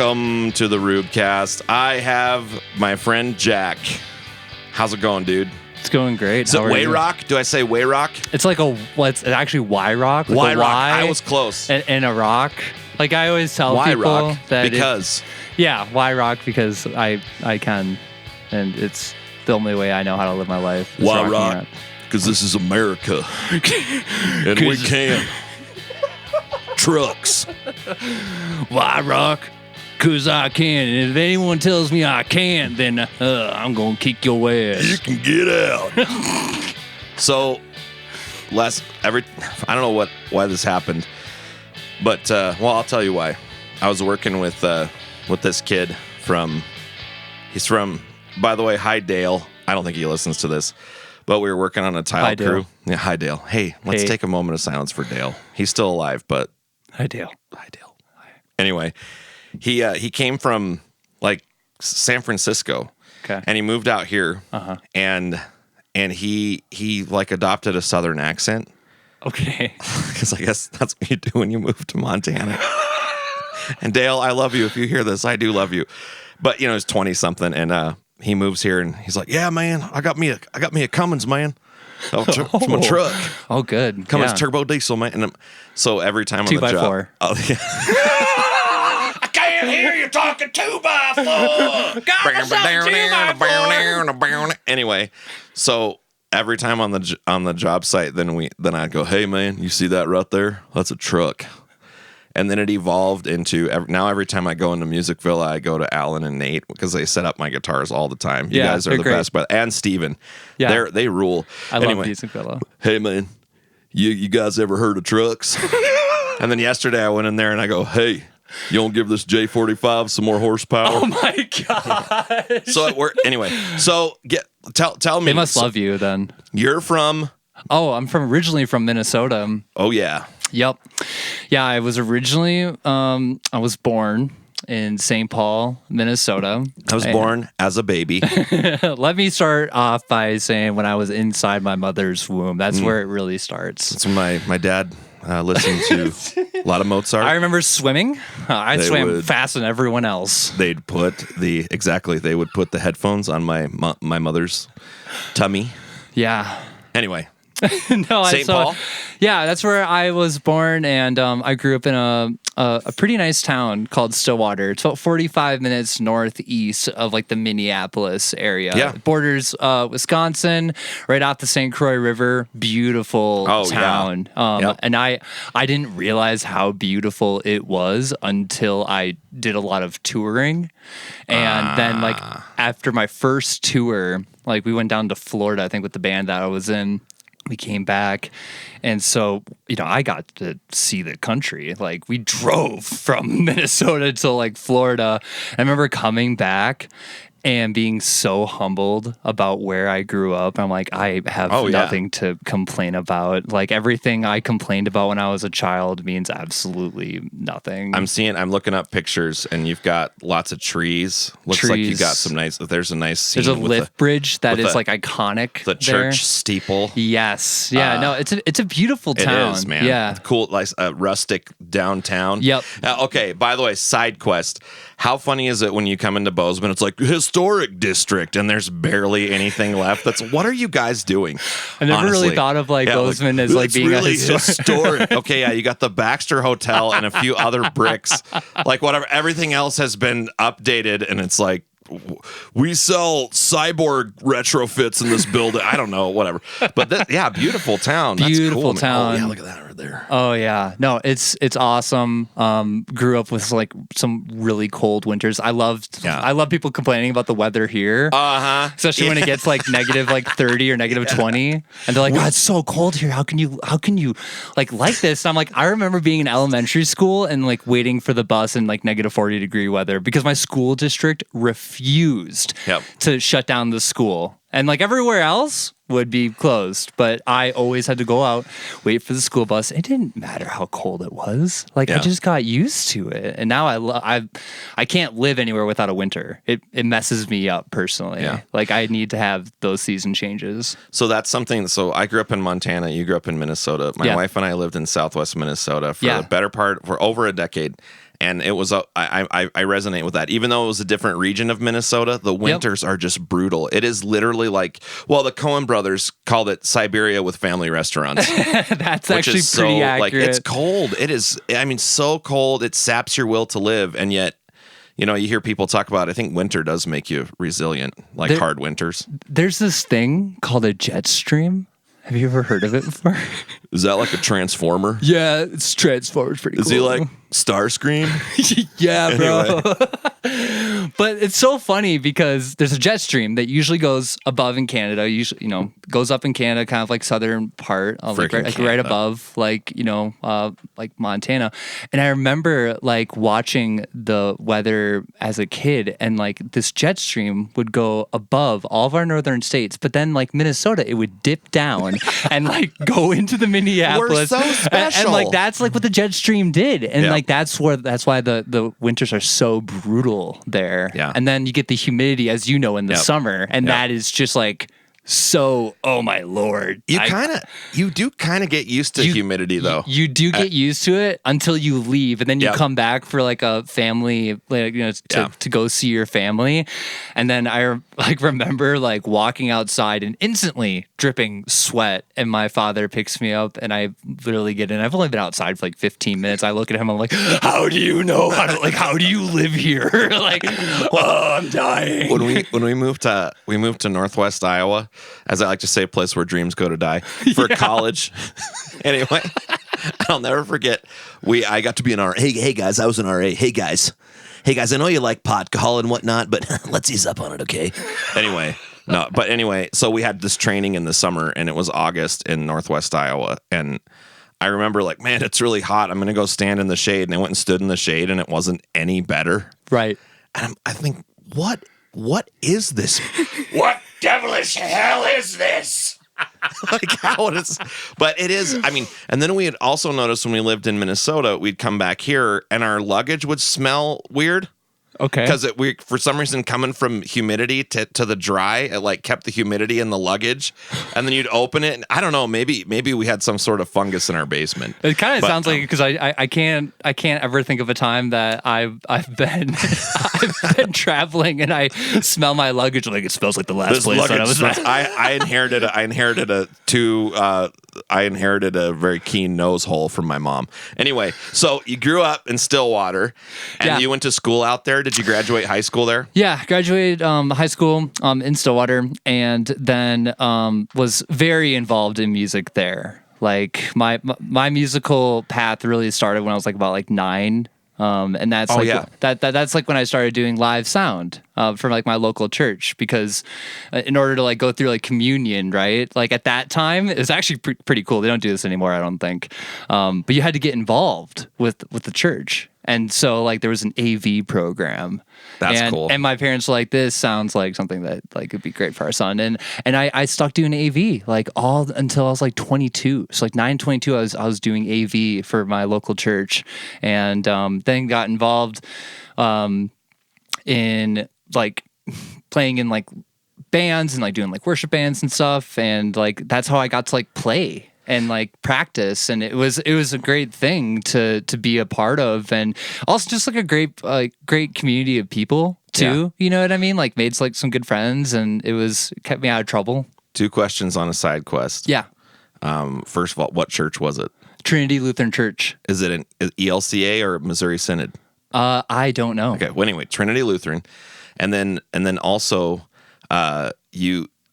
Welcome to the Rubecast. I have my friend Jack. How's it going, dude? It's going great. Is it Weyrauch? Do I say Weyrauch? It's like it's actually Weyrauch. Weyrauch. I was close. And a rock. Like I always tell people that because Weyrauch because I can, and it's the only way I know how to live my life. Weyrauch because this is America, and we can. Trucks. Weyrauch, cause I can. And if anyone tells me I can't, then I'm gonna kick your ass. You can get out. So, I don't know why this happened, but I'll tell you why. I was working with this kid he's from, by the way, hi Dale. I don't think he listens to this, but we were working on a tile crew. Yeah, hi Dale. Hey, let's take a moment of silence for Dale. He's still alive, but. Hi, Dale. Anyway, he came from like San Francisco, okay, and he moved out here, and he like adopted a Southern accent, okay, because I guess that's what you do when you move to Montana. And Dale, I love you. If you hear this, I do love you. But he's 20 something, and he moves here, and he's like, "Yeah, man, I got me a Cummins, man." From a truck. Oh, good. Cummins turbo diesel, man. And so every time on the job, 2x4. Oh, yeah. I can't hear you talking 2x4. Anyway, so every time on the job site, then I'd go, "Hey, man, you see that right there? That's a truck." And then it evolved into now every time I go into Music Villa, I go to Alan and Nate because they set up my guitars all the time. You guys are the best, and Steven. Yeah. They rule. I love Music Villa. Hey, man, you guys ever heard of trucks? And then yesterday I went in there and I go, "Hey, you want to give this J45 some more horsepower?" Oh my god! So anyway. So tell me. They must love you then. You're from? Oh, I'm originally from Minnesota. Oh yeah. Yep. Yeah, I was originally, I was born in St. Paul, Minnesota. I was born as a baby. Let me start off by saying when I was inside my mother's womb. That's where it really starts. That's when my dad listened to a lot of Mozart. I remember swimming. I swam faster than everyone else. They would put the headphones on my mother's tummy. Yeah. Anyway. No, St. Paul? Yeah, that's where I was born, and I grew up in a pretty nice town called Stillwater. It's about 45 minutes northeast of like the Minneapolis area. Yeah. It borders Wisconsin, right off the St. Croix River. Beautiful town. Yeah. And I didn't realize how beautiful it was until I did a lot of touring. And then like after my first tour, like we went down to Florida, I think with the band that I was in. We came back, and so, I got to see the country. Like, we drove from Minnesota to, like, Florida. I remember coming back and being so humbled about where I grew up. I'm like, I have nothing to complain about. Like, everything I complained about when I was a child means absolutely nothing. I'm looking up pictures, and you've got lots of trees. Looks like you got some there's a nice scene. There's a lift bridge that is, like, iconic. The church steeple. Yes. Yeah, no, it's a beautiful town. It is, man. Yeah. It's cool, like rustic downtown. Yep. Okay, by the way, side quest. How funny is it when you come into Bozeman? It's like historic district, and there's barely anything left. What are you guys doing? I never really thought of Bozeman as like being really a historic. Okay, yeah, you got the Baxter Hotel and a few other bricks, like whatever. Everything else has been updated, and it's like we sell cyborg retrofits in this building. I don't know, whatever. But beautiful town. Beautiful That's cool, town. Oh yeah, look at that right there. Oh yeah, no, it's awesome. Grew up with like some really cold winters. I love people complaining about the weather here. Especially when it gets like negative like 30 or negative 20, and they're like, "Oh, it's so cold here. How can you like this?" And I'm like, I remember being in elementary school and like waiting for the bus in like negative 40-degree weather because my school district refused to shut down the school. And like everywhere else would be closed, but I always had to go out, wait for the school bus. It didn't matter how cold it was. Like I just got used to it, and now I can't live anywhere without a winter. It messes me up personally. Yeah. Like I need to have those season changes. So that's something. So I grew up in Montana. You grew up in Minnesota. My wife and I lived in Southwest Minnesota for the better part for over a decade. And it was I resonate with that. Even though it was a different region of Minnesota, the winters are just brutal. It is literally like, well, the Coen brothers called it Siberia with family restaurants. That's actually pretty accurate. Like, it's cold. It is, I mean, so cold. It saps your will to live. And yet, you know, you hear people talk about, I think winter does make you resilient, like hard winters. There's this thing called a jet stream. Have you ever heard of it before? Is that like a transformer? Yeah, it's Transformers. Pretty cool. Is he like Starscream? Yeah, bro. Anyway. But it's so funny because there's a jet stream that usually goes above in Canada. Usually, you know, goes up in Canada, kind of like southern part, of like right above, like, you know, like Montana. And I remember like watching the weather as a kid, and like this jet stream would go above all of our northern states, but then like Minnesota, it would dip down and like go into the Minneapolis. We're so special. And like that's like what the jet stream did. And like that's why the winters are so brutal there. Yeah. And then you get the humidity, as you know, in the summer, and that is just like so, oh my Lord. You do kind of get used to humidity though. You do get used to it until you leave, and then you come back for like a family, like, you know, to go see your family. And then I like remember like walking outside and instantly dripping sweat, and my father picks me up, and I literally get in. I've only been outside for like 15 minutes. I look at him, I'm like, how do you know how do you live here? Like, oh, I'm dying. When we moved to Northwest Iowa, as I like to say, a place where dreams go to die, for college. Anyway, I'll never forget. I got to be an RA. Hey guys, I was an RA. Hey guys, I know you like pot call and whatnot, but let's ease up on it, okay? Anyway, so we had this training in the summer, and it was August in Northwest Iowa, and I remember like, man, it's really hot. I'm gonna go stand in the shade, and I went and stood in the shade, and it wasn't any better. Right. And I think, what is this? What devilish hell is this? Like, how it is, but it is. I mean, and then we had also noticed when we lived in Minnesota, we'd come back here and our luggage would smell weird. Okay. Because we, for some reason, coming from humidity to the dry, it like kept the humidity in the luggage, and then you'd open it, and I don't know, maybe we had some sort of fungus in our basement. It kind of sounds like, because I can't ever think of a time that I've been I've been traveling and I smell my luggage like it smells like the last place that I was at. I inherited a very keen nose hole from my mom. Anyway, so you grew up in Stillwater, and you went to school out there. Did you graduate high school there? Yeah, graduated high school in Stillwater, and then was very involved in music there. Like my musical path really started when I was like about like 9. And that's that's like when I started doing live sound for like my local church, because in order to like go through like communion, right? Like at that time, it was actually pretty cool. They don't do this anymore, I don't think. But you had to get involved with the church. And so like there was an AV program. That's cool. And my parents were like, this sounds like something that like would be great for our son. And I stuck doing AV like all until I was like 22. So like 22, I was doing AV for my local church, and then got involved in like playing in like bands and like doing like worship bands and stuff. And like that's how I got to like play and like practice, and it was a great thing to be a part of, and also just like a great community of people too. You know what I mean? Like made like some good friends, and it kept me out of trouble. 2 questions on a side quest. Yeah. First of all, what church was it? Trinity Lutheran Church. Is it an ELCA or Missouri Synod? I don't know. Okay. Well, anyway, Trinity Lutheran, and then also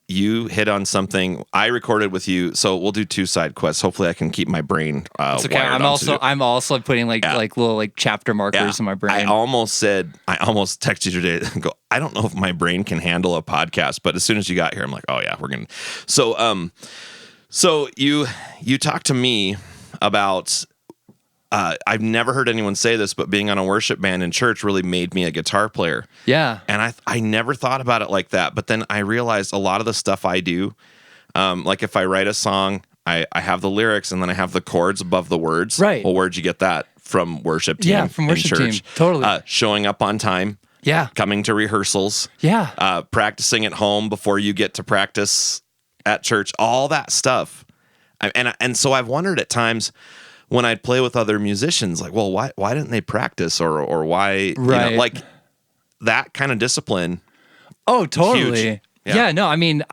you hit on something. I recorded with you, so we'll do 2 side quests. Hopefully, I can keep my brain. It's okay. I'm also putting like little like chapter markers in my brain. I almost texted you today and go, I don't know if my brain can handle a podcast, but as soon as you got here, I'm like, oh yeah, we're gonna. So you talked to me about. I've never heard anyone say this, but being on a worship band in church really made me a guitar player. Yeah. And I never thought about it like that. But then I realized a lot of the stuff I do, like if I write a song, I have the lyrics and then I have the chords above the words. Right. Well, where'd you get that? From worship team. Yeah, from worship team. Totally. Showing up on time. Yeah. Coming to rehearsals. Yeah. Practicing at home before you get to practice at church. All that stuff. And so I've wondered at times, when I'd play with other musicians, like, well, why didn't they practice or why, right. like that kind of discipline. Oh, totally. Huge. Yeah, no, I mean,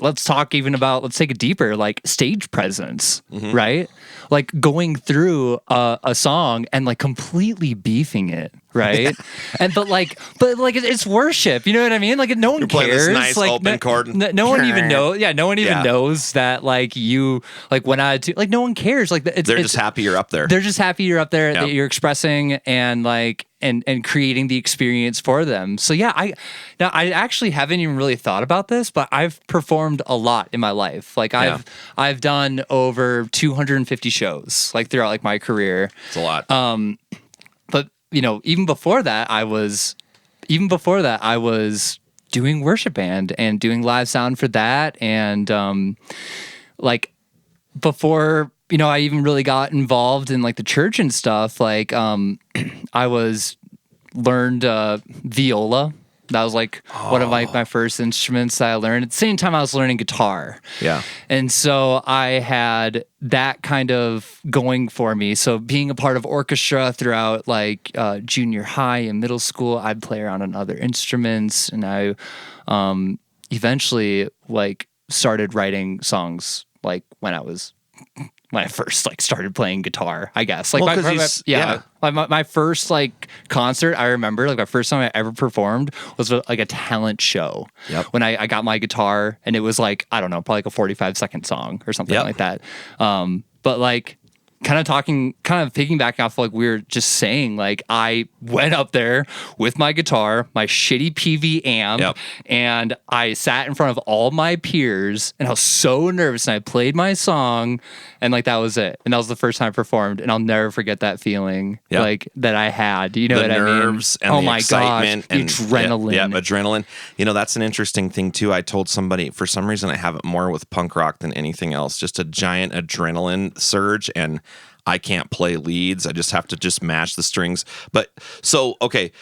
let's talk even about, let's take it deeper, like stage presence, right? Like going through a song and like completely beefing it, right? but it's worship, you know what I mean? Like no one cares. This nice like open chord. No one even knows. Yeah, no one even knows that like you like when I do, like no one cares. Like they're just happy you're up there. They're just happy you're up there, that you're expressing and like and creating the experience for them. So yeah, I actually haven't even really thought about this, but I've performed a lot in my life. Like I've done over 250 shows like throughout like my career. It's a lot. But even before that I was doing worship band and doing live sound for that, and like before I even really got involved in like the church and stuff, like I learned viola. That was like one of my first instruments that I learned. At the same time I was learning guitar. Yeah. And so I had that kind of going for me. So being a part of orchestra throughout like junior high and middle school, I'd play around on other instruments, and I eventually like started writing songs like when I first like started playing guitar, I guess. Like my first like concert, I remember like my first time I ever performed was like a talent show. Yep. When I got my guitar, and it was like, I don't know, probably like a 45-second song or something like that. But like kind of piggybacking off like we were just saying, like I went up there with my guitar, my shitty PV amp, and I sat in front of all my peers, and I was so nervous, and I played my song, and like that was it. And that was the first time I performed, and I'll never forget that feeling like that I had. You know what I mean? The nerves and the excitement and and adrenaline. Yeah, adrenaline. That's an interesting thing too. I told somebody, for some reason I have it more with punk rock than anything else. Just a giant adrenaline surge, and I can't play leads. I just have to just match the strings. But so, okay,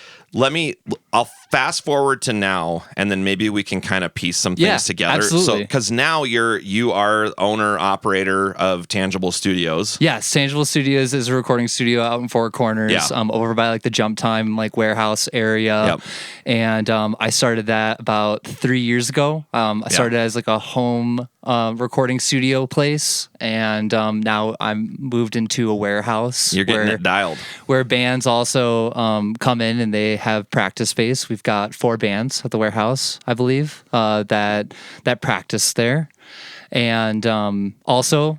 I'll fast forward to now, and then maybe we can kind of piece some things together. Absolutely. So, because now you are owner operator of Tangible Studios. Yes, Tangible Studios is a recording studio out in Four Corners, over by like the Jump Time like warehouse area. Yep. And I started that about 3 years ago. I started as like a home recording studio place, and now I'm moved into a warehouse. You're getting it dialed. Where bands also come in and they have practice space. We've got 4 bands at the warehouse, I believe, that practice there. And also,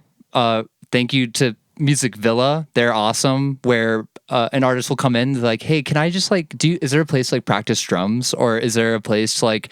thank you to Music Villa. They're awesome, where an artist will come in like, hey, can I just like is there a place to like practice drums, or is there a place to like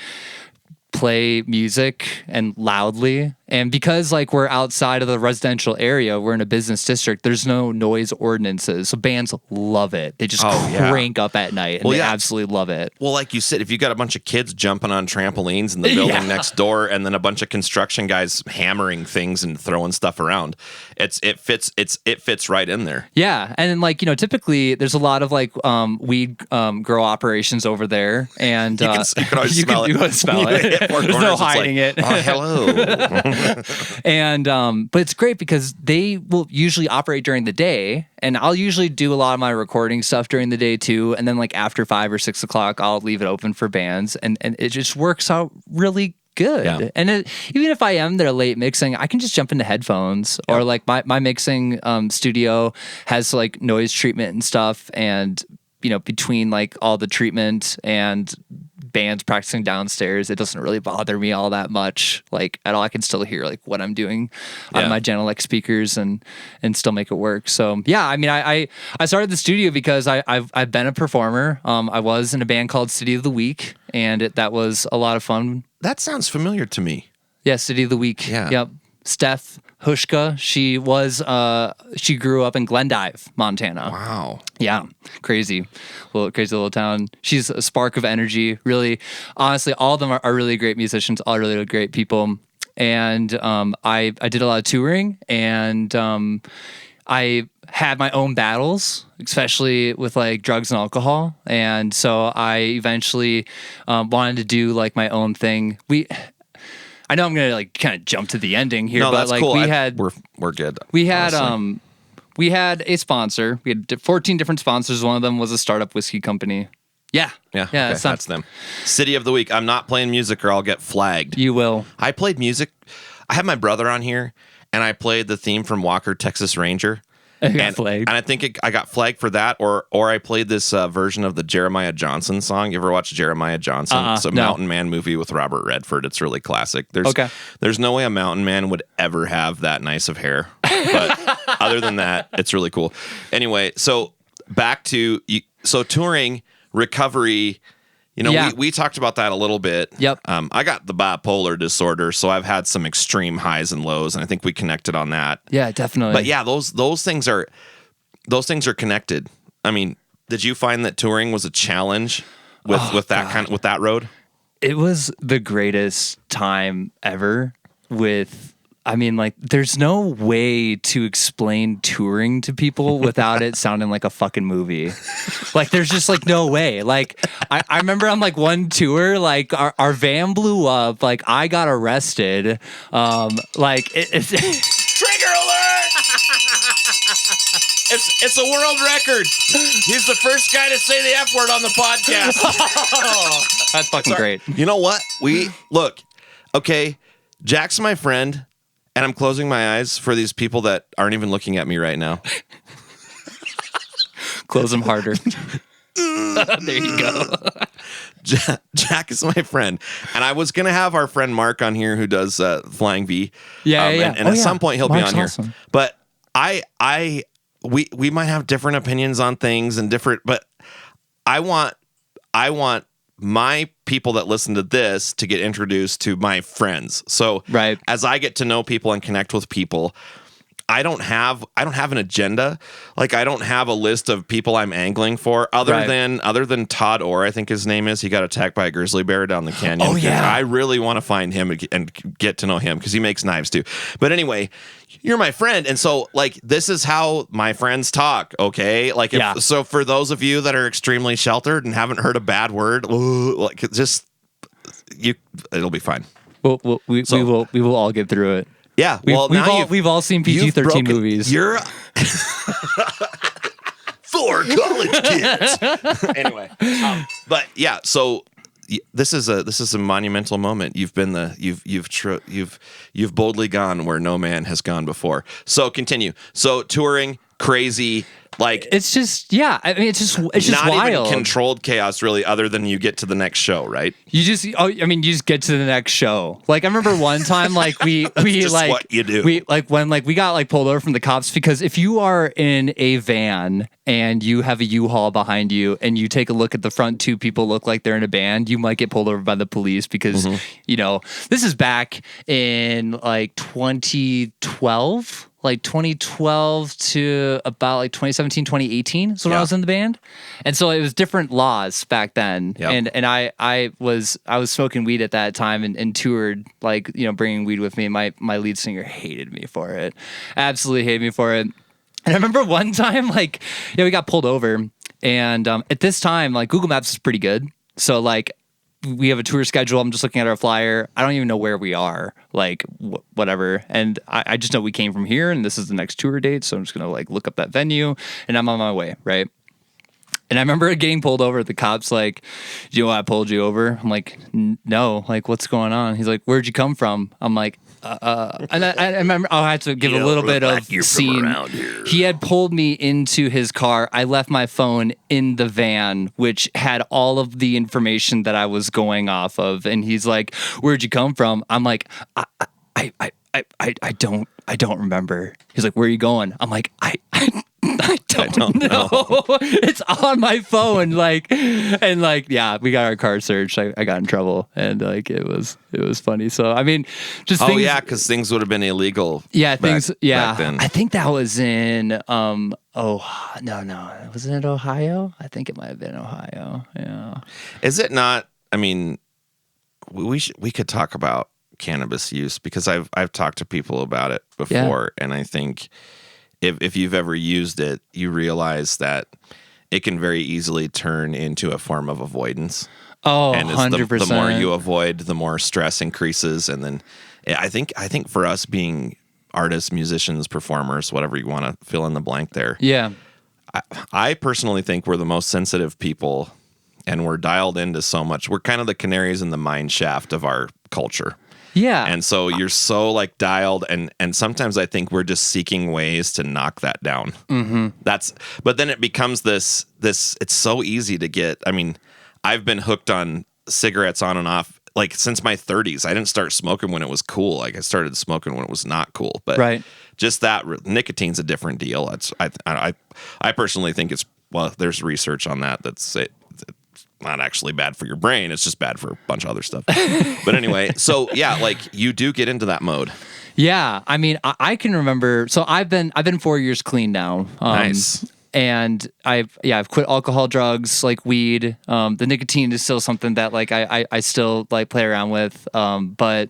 play music and loudly? And because like we're outside of the residential area, we're in a business district, there's no noise ordinances, so bands love it. They just crank up at night, and they absolutely love it. Well, like you said, if you got a bunch of kids jumping on trampolines in the building next door, and then a bunch of construction guys hammering things and throwing stuff around, it fits right in there. Yeah, and then like typically there's a lot of like weed grow operations over there, and you can always smell it. There's no hiding it. Oh, hello. And but it's great because they will usually operate during the day, and I'll usually do a lot of my recording stuff during the day too, and then like after 5 or 6 o'clock I'll leave it open for bands, and it just works out really good. And even if I am there late mixing, I can just jump into headphones, or like my mixing studio has like noise treatment and stuff, and between like all the treatment and bands practicing downstairs, it doesn't really bother me all that much, like at all. I can still hear like what I'm doing on my Genelec speakers and still make it work. So yeah, I mean, I started the studio because I've been a performer. I was in a band called City of the Week, and that was a lot of fun. That sounds familiar to me. Yeah, City of the Week. Yeah. Yep. Steph Hushka, she grew up in Glendive, Montana. Wow. Yeah, crazy little town. She's a spark of energy. Really, honestly, all of them are really great musicians, all really great people. And I did a lot of touring, and I had my own battles, especially with like drugs and alcohol. And so I eventually wanted to do like my own thing. I know I'm gonna like kind of jump to the ending here, no, but that's like cool. we're good. We had honestly. we had a sponsor. We had 14 different sponsors. One of them was a startup whiskey company. Yeah. Okay, that's them. City of the week. I'm not playing music or I'll get flagged. You will. I played music. I had my brother on here, and I played the theme from Walker, Texas Ranger. Flagged. And I think I got flagged for that, or I played this version of the Jeremiah Johnson song. You ever watch Jeremiah Johnson? It's a Mountain Man movie with Robert Redford. It's really classic. There's no way a mountain man would ever have that nice of hair. But other than that, it's really cool. Anyway, so back to touring, recovery. We talked about that a little bit. Yep. I got the bipolar disorder, so I've had some extreme highs and lows, and I think we connected on that. Yeah, definitely. But yeah, those things are connected. I mean, did you find that touring was a challenge with that road? It was the greatest time ever. There's no way to explain touring to people without it sounding like a fucking movie. Like, there's just like no way. Like, I remember on like one tour, like our van blew up. Like, I got arrested. It's trigger alert! It's a world record. He's the first guy to say the F word on the podcast. That's fucking great. You know what? Okay, Jack's my friend. And I'm closing my eyes for these people that aren't even looking at me right now. Close them harder. There you go. Jack is my friend. And I was going to have our friend Mark on here who does Flying V. Yeah. And at some point he'll Mark's be on awesome. here. But we might have different opinions on things and different, but I want my people that listen to this to get introduced to my friends. So as I get to know people and connect with people, I don't have an agenda. Like, I don't have a list of people I'm angling for other than Todd Orr, I think his name is. He got attacked by a grizzly bear down the canyon. Oh yeah. I really want to find him and get to know him because he makes knives too. But anyway, you're my friend, and so like this is how my friends talk. Okay, like so for those of you that are extremely sheltered and haven't heard a bad word, it'll be fine. We will all get through it. Yeah, we've all seen PG-13 movies. You're for college kids. Anyway, but yeah, so this is a monumental moment. You've been you've boldly gone where no man has gone before. So continue. So touring, crazy. Like, it's just it's just not wild. Even controlled chaos, really, other than you get to the next show, right? You just get to the next show. Like, I remember one time, like we just like what you do. We when we got pulled over from the cops, because if you are in a van and you have a U-Haul behind you and you take a look at the front two people look like they're in a band, you might get pulled over by the police because this is back in 2012. Like 2012 to about like 2017, 2018 is when I was in the band. And so it was different laws back then. Yep. And I was smoking weed at that time and toured, bringing weed with me. My lead singer hated me for it. Absolutely hated me for it. And I remember one time, we got pulled over, and at this time, Google Maps is pretty good. So we have a tour schedule. I'm just looking at our flyer. I don't even know where we are, whatever. And I just know we came from here and this is the next tour date. So I'm just going to look up that venue and I'm on my way. Right. And I remember getting pulled over. The cop's like, do you know why I pulled you over? I'm like, no, what's going on? He's like, where'd you come from? I'm like, and I remember I had to give a little bit of scene. He had pulled me into his car. I left my phone in the van, which had all of the information that I was going off of. And he's like, where'd you come from? I'm like, I don't remember. He's like, where are you going? I'm like, I don't know. It's on my phone. We got our car searched. I got in trouble, and it was funny. So I mean, just things. Because things would have been illegal. Yeah, back then. I think that was in no, was it in Ohio? I think it might have been Ohio. Yeah. Is it not? I mean, we could talk about cannabis use because I've talked to people about it before, and I think if you've ever used it, you realize that it can very easily turn into a form of avoidance. Oh, and 100%. The more you avoid, the more stress increases, and then I think for us being artists, musicians, performers, whatever you want to fill in the blank there. Yeah. I personally think we're the most sensitive people, and we're dialed into so much. We're kind of the canaries in the mine shaft of our culture. Yeah. And so you're so like dialed, and sometimes I think we're just seeking ways to knock that down. Mm-hmm. But then it becomes this, it's so easy to get. I mean, I've been hooked on cigarettes on and off like since my 30s. I didn't start smoking when it was cool. Like I started smoking when it was not cool. But right. Just that nicotine's a different deal. I personally think there's research on that that's not actually bad for your brain. It's just bad for a bunch of other stuff. But anyway, so yeah, like you do get into that mode. Yeah. I mean, I can remember, so I've been 4 years clean now. Nice. And I've quit alcohol, drugs, like weed. The nicotine is still something that like I still like play around with. But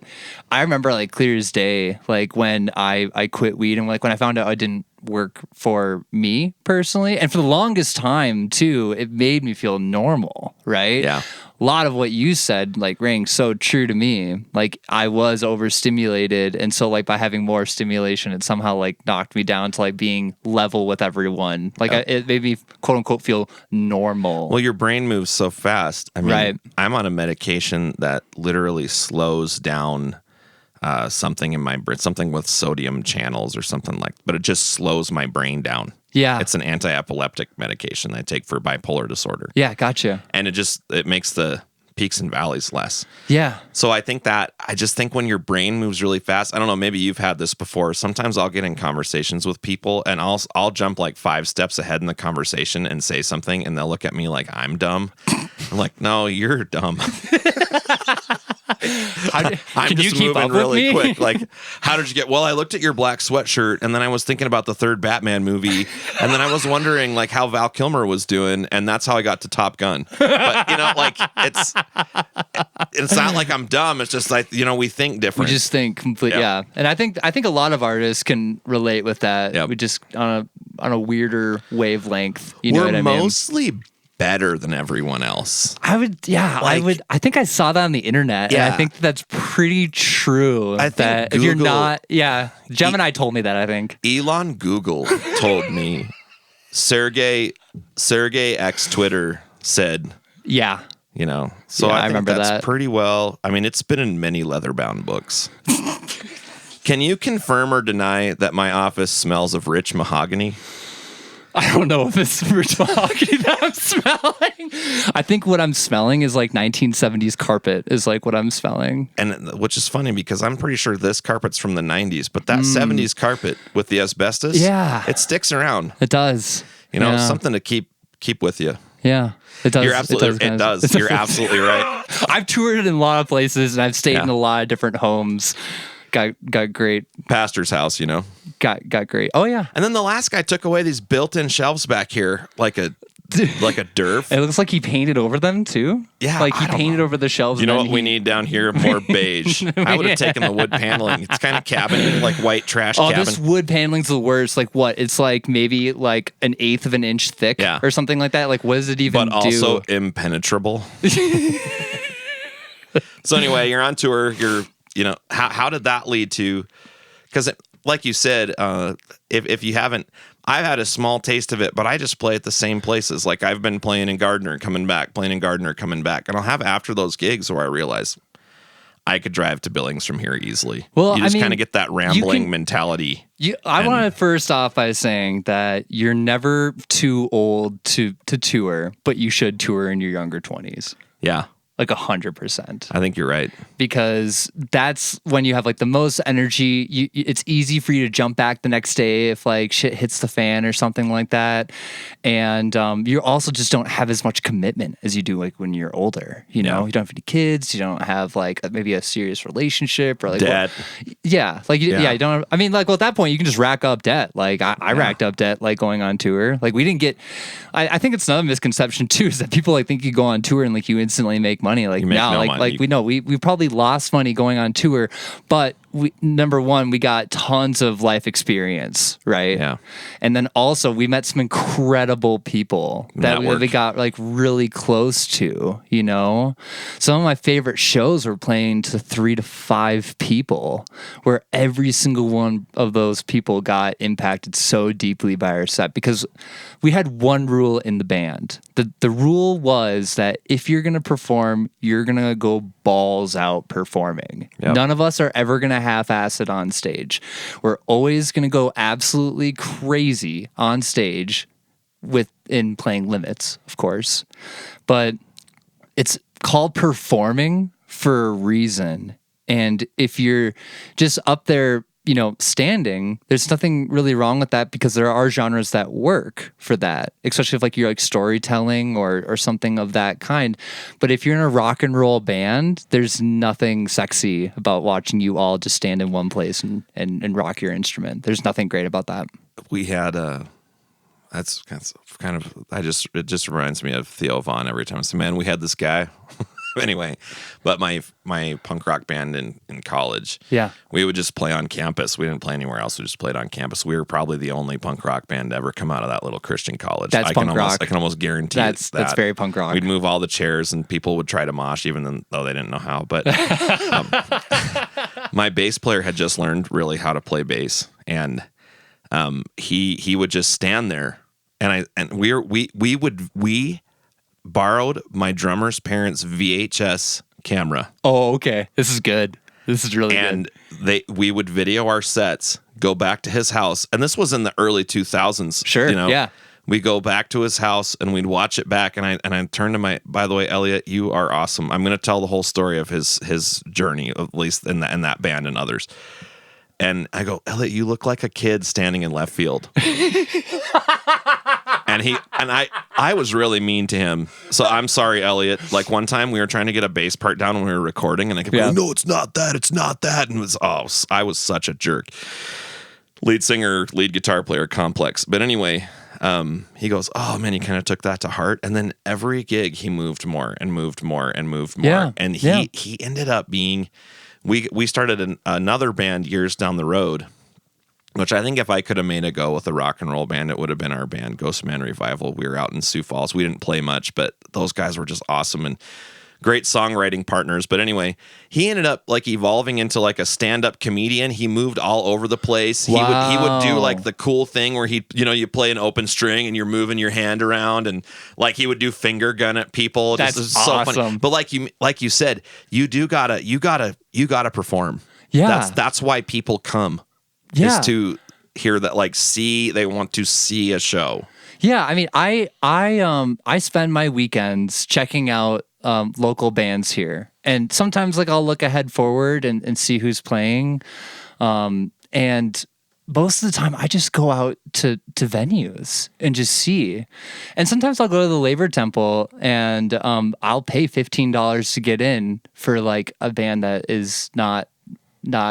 I remember like clear as day, like when I quit weed and like when I found out I didn't work for me personally. And for the longest time too, it made me feel normal, right? Yeah. A lot of what you said like rang so true to me. Like I was overstimulated, and so like by having more stimulation, it somehow like knocked me down to like being level with everyone. Like it made me quote unquote feel normal. Well, your brain moves so fast. I mean, right. I'm on a medication that literally slows down something in my brain, something with sodium channels or something like, but it just slows my brain down. Yeah. It's an anti-epileptic medication I take for bipolar disorder. Yeah, gotcha. And it makes the peaks and valleys less. Yeah. So I just think when your brain moves really fast, I don't know, maybe you've had this before. Sometimes I'll get in conversations with people and I'll jump like 5 steps ahead in the conversation and say something, and they'll look at me like I'm dumb. I'm like, no, you're dumb. I'm can just you keep moving up with really me? quick. Like, how did you get? Well, I looked at your black sweatshirt, and then I was thinking about the third Batman movie, and then I was wondering like how Val Kilmer was doing, and that's how I got to Top Gun. But like it's not like I'm dumb. It's just like we think different. We just think completely. Yeah, and I think a lot of artists can relate with that. Yep. We just on a weirder wavelength. You We're know what I mean? mostly better than everyone else. I think I saw that on the internet, and I think that's pretty true. I think that if you're not, Gemini told me that, I think. Elon Google told me. Sergey X Twitter said, yeah. So I remember that's that. pretty well. I mean, it's been in many leather-bound books. Can you confirm or deny that my office smells of rich mahogany? I don't know if it's rich mahogany that I'm smelling. I think what I'm smelling is like 1970s carpet is like what I'm smelling. And which is funny because I'm pretty sure this carpet's from the 90s, but that 70s carpet with the asbestos, it sticks around. It does. Something to keep with you. Yeah. It does. You're absolutely it does. You're absolutely right. I've toured in a lot of places and I've stayed in a lot of different homes. Got great pastor's house, Got great. Oh yeah. And then the last guy took away these built-in shelves back here, like a derf. It looks like he painted over them too. Yeah, like he painted over the shelves. You know what we need down here? More beige. I would have taken the wood paneling. It's kind of cabin, like white trash cabin. This wood paneling's the worst. Like what? It's like maybe like 1/8 of an inch thick, or something like that. Like what does it even do? But also impenetrable. So anyway, you're on tour. How did that lead to? Because like you said, if you haven't, I've had a small taste of it, but I just play at the same places. Like I've been playing in Gardner, coming back, playing in Gardner, coming back. And I'll have after those gigs where I realize I could drive to Billings from here easily. Well, you just kind of get that rambling mentality. I want to first off by saying that you're never too old to tour, but you should tour in your younger 20s. Yeah. Like 100%. I think you're right. Because that's when you have like the most energy. It's easy for you to jump back the next day if like shit hits the fan or something like that. And you also just don't have as much commitment as you do like when you're older. You don't have any kids. You don't have like maybe a serious relationship or like debt. You don't. I mean, like well, at that point you can just rack up debt. Like I racked up debt like going on tour. Like we didn't get. I think it's another misconception too is that people like think you go on tour and like you instantly make money. Like now, we know we probably lost money going on tour, but number one, we got tons of life experience, right? Yeah. And then also we met some incredible people that we got like really close to, you know? Some of my favorite shows were playing to 3 to 5 people, where every single one of those people got impacted so deeply by our set, because we had one rule in the band. The rule was that if you're going to perform, you're going to go balls out performing. Yep. None of us are ever going to half-ass it on stage. We're always going to go absolutely crazy on stage in playing limits, of course. But it's called performing for a reason. And if you're just up there, you know, standing, there's nothing really wrong with that, because there are genres that work for that, especially if like you're like storytelling or something of that kind. But if you're in a rock and roll band, there's nothing sexy about watching you all just stand in one place and rock your instrument. There's nothing great about that. We had that's kind of it just reminds me of Theo Von every time I say, man, we had this guy. Anyway, but my punk rock band in college, we would just play on campus. We didn't play anywhere else. We just played on campus. We were probably the only punk rock band to ever come out of that little Christian college. That's punk rock. I can almost guarantee that's very punk rock. We'd move all the chairs, and people would try to mosh, even though they didn't know how. But my bass player had just learned really how to play bass, and he would just stand there, and we borrowed my drummer's parents' VHS camera. Oh, okay. This is good. This is really good. And we would video our sets, go back to his house, and this was in the early 2000s. Sure, you know? Yeah. We go back to his house and we'd watch it back, and I turned to by the way, Elliot, you are awesome. I'm going to tell the whole story of his journey, at least in that band and others. And I go, Elliot, you look like a kid standing in left field. And I was really mean to him. So I'm sorry, Elliot. Like one time we were trying to get a bass part down when we were recording, and I kept going, no, it's not that. And I was such a jerk. Lead singer, lead guitar player, complex. But anyway, he goes, oh man, you kind of took that to heart. And then every gig he moved more and moved more and moved more. Yeah. And he ended up being, we started another band years down the road, which I think if I could have made a go with a rock and roll band, it would have been our band, Ghost Man Revival. We were out in Sioux Falls. We didn't play much, but those guys were just awesome and great songwriting partners. But anyway, he ended up like evolving into like a stand-up comedian. He moved all over the place. Wow. He would do like the cool thing where you play an open string and you're moving your hand around, and like he would do finger gun at people. That's so awesome. funny. But like you said, you gotta perform. Yeah. That's why people come. Yeah. Is to hear that, like, they want to see a show. Yeah, I mean, I spend my weekends checking out local bands here, and sometimes like I'll look ahead forward and see who's playing, and most of the time I just go out to venues and just see, and sometimes I'll go to the Labor Temple and I'll pay $15 to get in for like a band that is not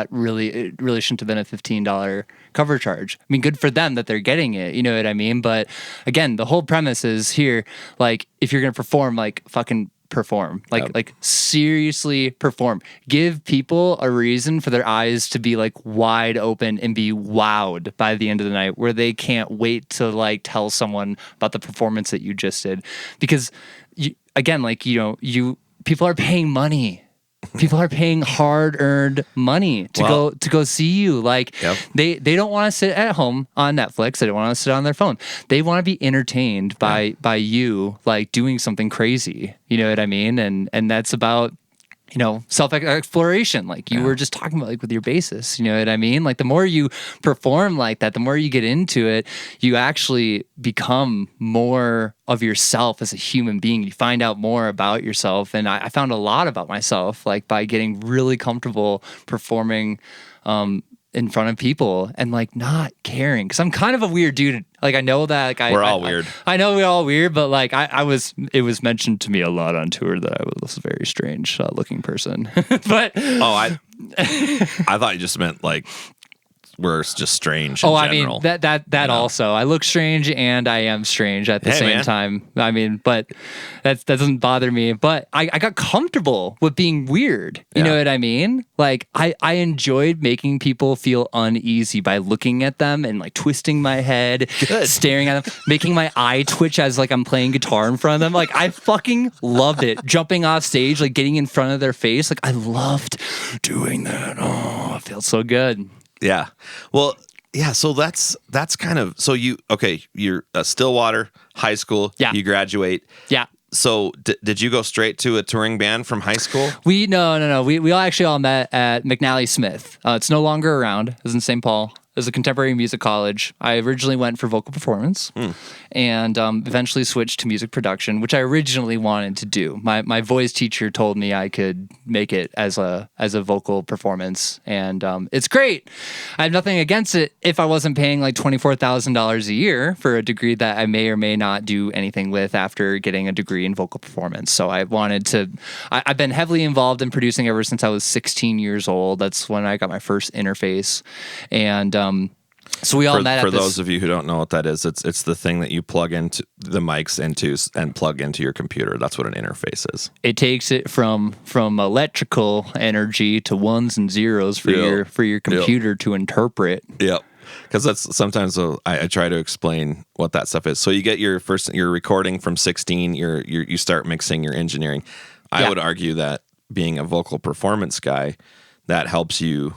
really, it really shouldn't have been a $15 cover charge. I mean, good for them that they're getting it, you know what I mean? But again, the whole premise is here, like, if you're going to perform, like, fucking perform. Like seriously perform. Give people a reason for their eyes to be, like, wide open and be wowed by the end of the night, where they can't wait to, like, tell someone about the performance that you just did. Because, people are paying money. People are paying hard-earned money to go see you. Like, they don't want to sit at home on Netflix. They don't want to sit on their phone. They want to be entertained by you, like, doing something crazy. You know what I mean? And that's about, self-exploration. Like you were just talking about, like, with your bassist. You know what I mean? Like, the more you perform like that, the more you get into it, you actually become more of yourself as a human being. You find out more about yourself. And I found a lot about myself, like, by getting really comfortable performing in front of people and, like, not caring. Because I'm kind of a weird dude. Like, I know that, like, we're all weird. I know we're all weird, but, like, it was mentioned to me a lot on tour that I was a very strange looking person. But I thought you just meant, like, we're just strange in general. I mean, that also. I look strange and I am strange at the same time. I mean, but that doesn't bother me. But I got comfortable with being weird. You know what I mean? Like, I enjoyed making people feel uneasy by looking at them and like twisting my head, staring at them, making my eye twitch as like I'm playing guitar in front of them. Like, I fucking loved it. Jumping off stage, like getting in front of their face. Like, I loved doing that. Oh, it feels so good. Yeah. Well, yeah. So that's kind of, so you're Stillwater High School. Yeah. You graduate. Yeah. So did you go straight to a touring band from high school? No. We all actually all met at McNally Smith. It's no longer around. It was in St. Paul. It was a contemporary music college. I originally went for vocal performance and eventually switched to music production, which I originally wanted to do. My voice teacher told me I could make it as a vocal performance, and it's great. I have nothing against it if I wasn't paying like $24,000 a year for a degree that I may or may not do anything with after getting a degree in vocal performance. So I wanted to. I've been heavily involved in producing ever since I was 16 years old. That's when I got my first interface, and so we all met for those of you who don't know what that is, it's the thing that you plug into the mics into and plug into your computer. That's what an interface is. It takes it from electrical energy to ones and zeros for your computer to interpret. Yep. Because that's sometimes I try to explain what that stuff is. So you get your recording from 16. You start mixing your engineering. I would argue that being a vocal performance guy, that helps you.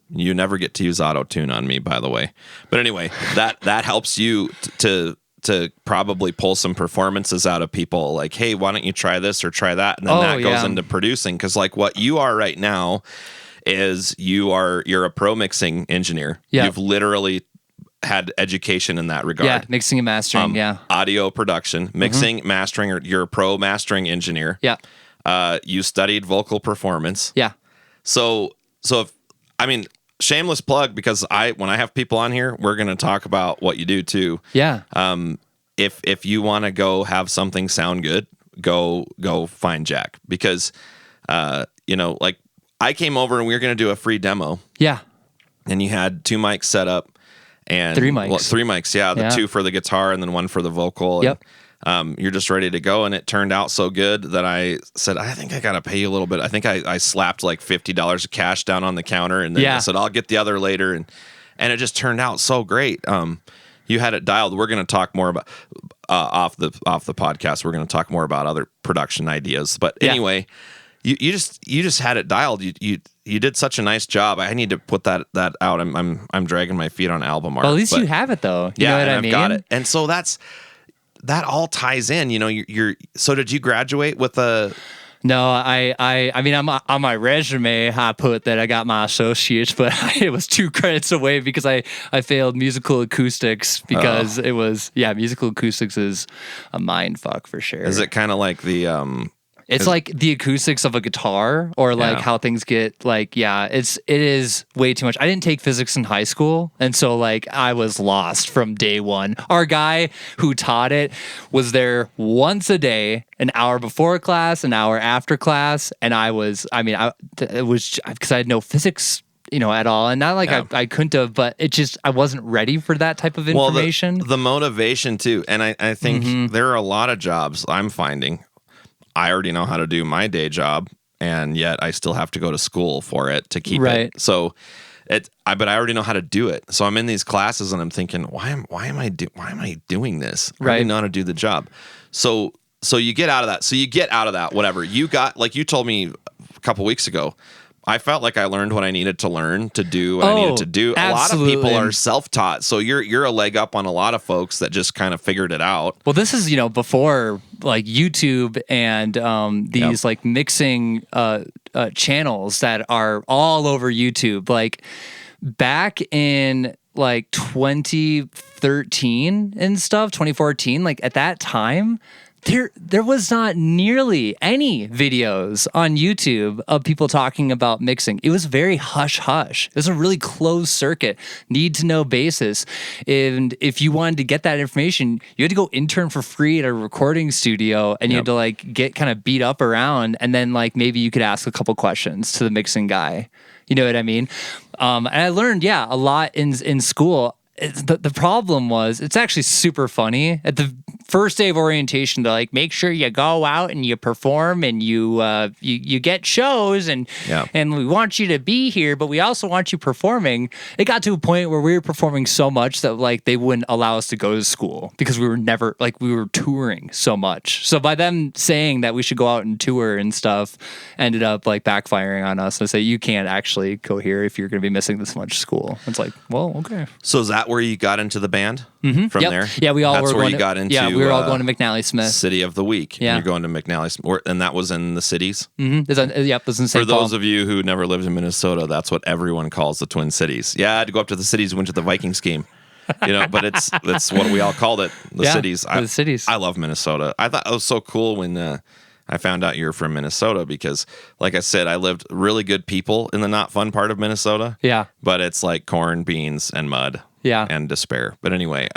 You never get to use auto-tune on me, by the way. But anyway, that helps you to probably pull some performances out of people. Like, hey, why don't you try this or try that? And then that goes into producing. Because like what you are right now is you're a pro mixing engineer. Yeah. You've literally had education in that regard. Yeah, mixing and mastering. Audio production, mixing, mastering. Or you're a pro mastering engineer. Yeah. You studied vocal performance. Yeah. So if, I mean, shameless plug, because when I have people on here, we're going to talk about what you do too. Yeah. If you want to go have something sound good, go find Jack, because like I came over and we were going to do a free demo. Yeah. And you had 2 mics set up and 3 mics. Well, 3 mics. Yeah. The 2 for the guitar and then 1 for the vocal. Yep. And, you're just ready to go, and it turned out so good that I said, I think I gotta pay you a little bit. I think I slapped like $50 of cash down on the counter, and then I said I'll get the other later, and it just turned out so great. You had it dialed. We're gonna talk more about off the podcast. We're gonna talk more about other production ideas, but anyway, you just had it dialed. You did such a nice job. I need to put that out. I'm dragging my feet on album art. Well, at least you have it though. You know what I mean? I've got it, and so that all ties in, so did you graduate with a... No, I mean, on my resume, I put that I got my associates, but it was 2 credits away because I failed musical acoustics because it was, musical acoustics is a mind fuck for sure. Is it kind of like the... It's like the acoustics of a guitar, or like how things get like, it is way too much. I didn't take physics in high school, and so like I was lost from day one. Our guy who taught it was there once a day, an hour before class, an hour after class, and it was because I had no physics at all, and not like I couldn't have, but it just, I wasn't ready for that type of information. Well, the motivation too, and I think there are a lot of jobs I'm finding. I already know how to do my day job, and yet I still have to go to school for it to keep it. So but I already know how to do it. So I'm in these classes and I'm thinking, why am I doing this? I already know how to do the job. So you get out of that. So you get out of that, whatever. You got, like you told me a couple weeks ago, I felt like I learned what I needed to learn to do what I needed to do. Absolutely. A lot of people are self-taught, so you're a leg up on a lot of folks that just kind of figured it out. Well, this is before like YouTube and these like mixing channels that are all over YouTube. Like back in like 2013 and stuff, 2014, like at that time, there was not nearly any videos on YouTube of people talking about mixing. It was very hush-hush. It was a really closed circuit, need-to-know basis. And if you wanted to get that information, you had to go intern for free at a recording studio, and you had to like get kind of beat up around, and then like maybe you could ask a couple questions to the mixing guy. You know what I mean? And I learned, a lot in school. The problem was, it's actually super funny. At the first day of orientation, they're like, make sure you go out and you perform and you get shows and we want you to be here, but we also want you performing. It got to a point where we were performing so much that like they wouldn't allow us to go to school because we were touring so much. So by them saying that we should go out and tour and stuff, ended up like backfiring on us and say, you can't actually go here if you're going to be missing this much school. It's like, well, okay. So is that where you got into the band from there? Yeah, we all That's were where going you got into. Yeah, we were all going to McNally Smith. City of the Week. Yeah. And you're going to McNally Smith. And that was in the cities? Mm-hmm. It was in St. For those of you who never lived in Minnesota, that's what everyone calls the Twin Cities. Yeah, I had to go up to the cities, went to the Vikings game. But that's what we all called it, the cities. The cities. I love Minnesota. I thought it was so cool when I found out you're from Minnesota because, like I said, I lived really good people in the not fun part of Minnesota. Yeah. But it's like corn, beans, and mud. Yeah. And despair. But anyway,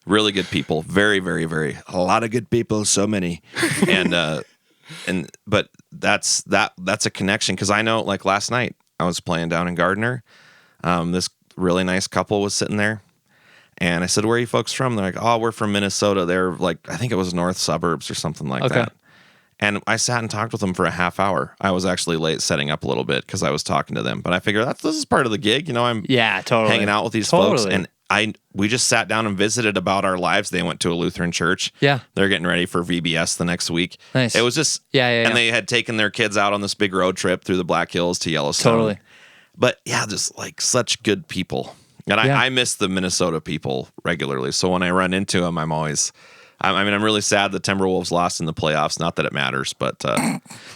really good people. Very, very, very. A lot of good people. So many. But that's a connection because I know, like last night, I was playing down in Gardner. This really nice couple was sitting there. And I said, where are you folks from? They're like, oh, we're from Minnesota. They're like, I think it was north suburbs or something like that. And I sat and talked with them for a half hour. I was actually late setting up a little bit because I was talking to them. But I figured this is part of the gig. I'm totally hanging out with these folks. And we just sat down and visited about our lives. They went to a Lutheran church. Yeah. They're getting ready for VBS the next week. Nice. It was just, and they had taken their kids out on this big road trip through the Black Hills to Yellowstone. Totally. But just like such good people. And I miss the Minnesota people regularly. So when I run into them, I'm really sad the Timberwolves lost in the playoffs. Not that it matters, but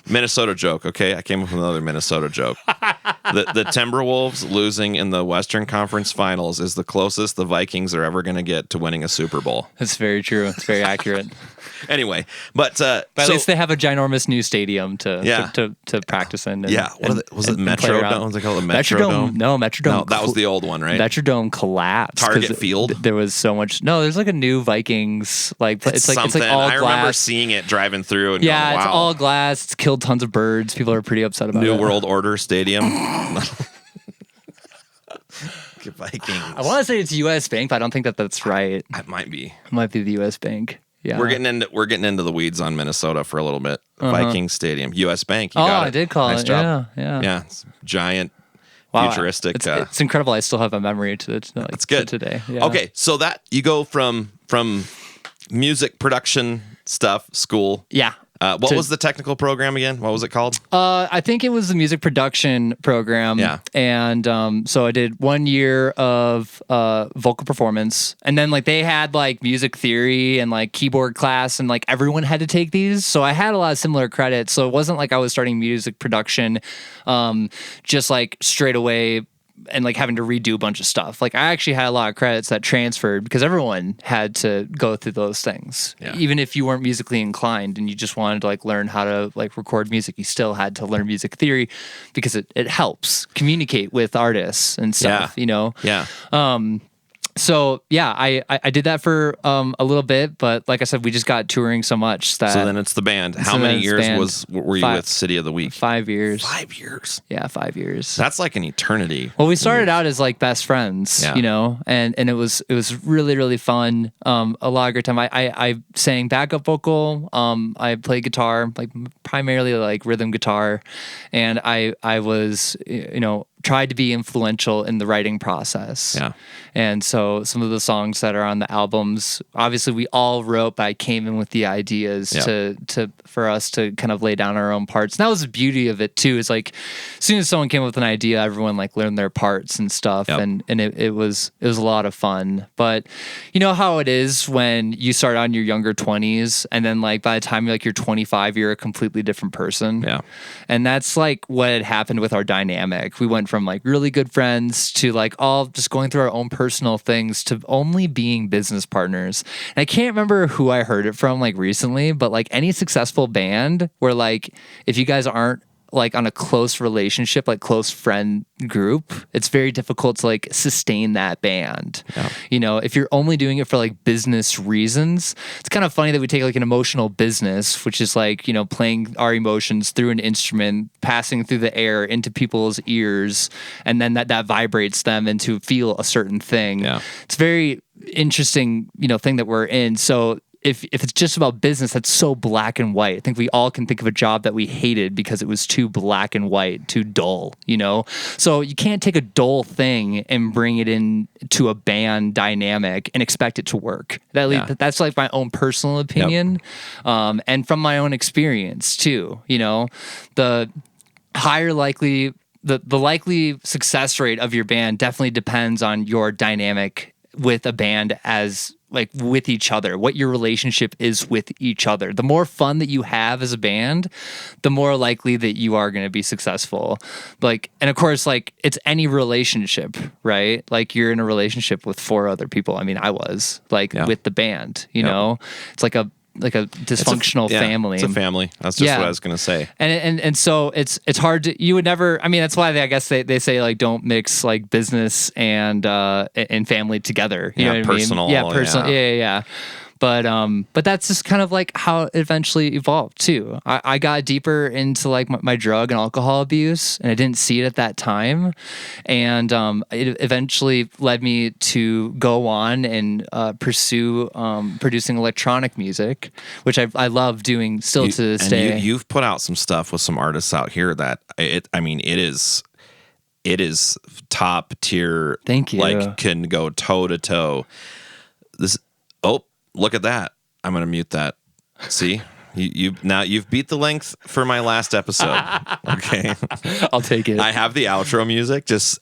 Minnesota joke, okay? I came up with another Minnesota joke. The Timberwolves losing in the Western Conference Finals is the closest the Vikings are ever going to get to winning a Super Bowl. That's very true. It's very accurate. Anyway, but at least they have a ginormous new stadium to practice in. Was it Metrodome? Was it called a Metrodome? No, Metrodome. No, that was the old one, right? Metrodome collapsed. Target Field. There was so much. No, there's like a new Vikings it's like all glass. I remember seeing it driving through and going, wow. It's all glass. It's killed tons of birds. People are pretty upset about it. New World Order Stadium. Vikings. I want to say it's U.S. Bank, but I don't think that's right. It might be. It might be the U.S. Bank. Yeah. We're getting into the weeds on Minnesota for a little bit. Vikings Stadium, U.S. Bank. You got it. I did call nice it. Job. Yeah. It's giant, futuristic. It's incredible. I still have a memory to it. That's good today. Yeah. Okay, so that you go from music production stuff, school. Yeah. What was the technical program again? What was it called? I think it was the music production program. Yeah. And so I did 1 year of vocal performance. And then like they had like music theory and like keyboard class and like everyone had to take these. So I had a lot of similar credits. So it wasn't like I was starting music production just like straight away and like having to redo a bunch of stuff. Like I actually had a lot of credits that transferred because everyone had to go through those things. Yeah. Even if you weren't musically inclined and you just wanted to like learn how to like record music, you still had to learn music theory because it helps communicate with artists and stuff, Yeah. So yeah, I did that for a little bit, but like I said, we just got touring so much that. So then it's the band. How many years were you with City of the Week? 5 years. 5 years. Yeah, 5 years. That's like an eternity. Well, we started out as like best friends, and it was really really fun. A lot of great time. I sang backup vocal. I played guitar, like primarily like rhythm guitar, and I was tried to be influential in the writing process. Yeah. And so some of the songs that are on the albums, obviously we all wrote, but I came in with the ideas for us to kind of lay down our own parts. And that was the beauty of it too. It's like as soon as someone came up with an idea, everyone like learned their parts and stuff. Yep. And it was a lot of fun. But you know how it is when you start on your younger 20s and then like by the time you're 25, you're a completely different person. Yeah. And that's like what had happened with our dynamic. We went from like really good friends to like all just going through our own personal things to only being business partners. And I can't remember who I heard it from like recently, but like any successful band where like if you guys aren't like on a close relationship, like close friend group, it's very difficult to like sustain that band. Yeah. You know, if you're only doing it for like business reasons, it's kind of funny that we take like an emotional business, which is like, you know, playing our emotions through an instrument, passing through the air into people's ears, and then that vibrates them into feel a certain thing. Yeah. It's very interesting, you know, thing that we're in. So if it's just about business, that's so black and white. I think we all can think of a job that we hated because it was too black and white, too dull, you know? So you can't take a dull thing and bring it in to a band dynamic and expect it to work. That's like my own personal opinion. Yep. And from my own experience too, you know, the higher likely, the likely success rate of your band definitely depends on your dynamic with a band as like with each other, what your relationship is with each other. The more fun that you have as a band, the more likely that you are going to be successful. Like, and of course, like it's any relationship, right? Like you're in a relationship with 4 other people. I mean, I was like with the band, you know, it's like a dysfunctional family. It's a family. That's just what I was going to say. And so it's hard to, you would never, I mean, that's why I guess they say like, don't mix like business and family together. You know what personal. I mean? Yeah, personal. Yeah. But that's just kind of like how it eventually evolved too. I got deeper into like my drug and alcohol abuse, and I didn't see it at that time. And it eventually led me to go on and pursue producing electronic music, which I love doing still to this day. You've put out some stuff with some artists out here that it is top tier. Thank you. Like can go toe to toe. Look at that. I'm going to mute that. See? You've beat the length for my last episode. Okay. I'll take it. I have the outro music just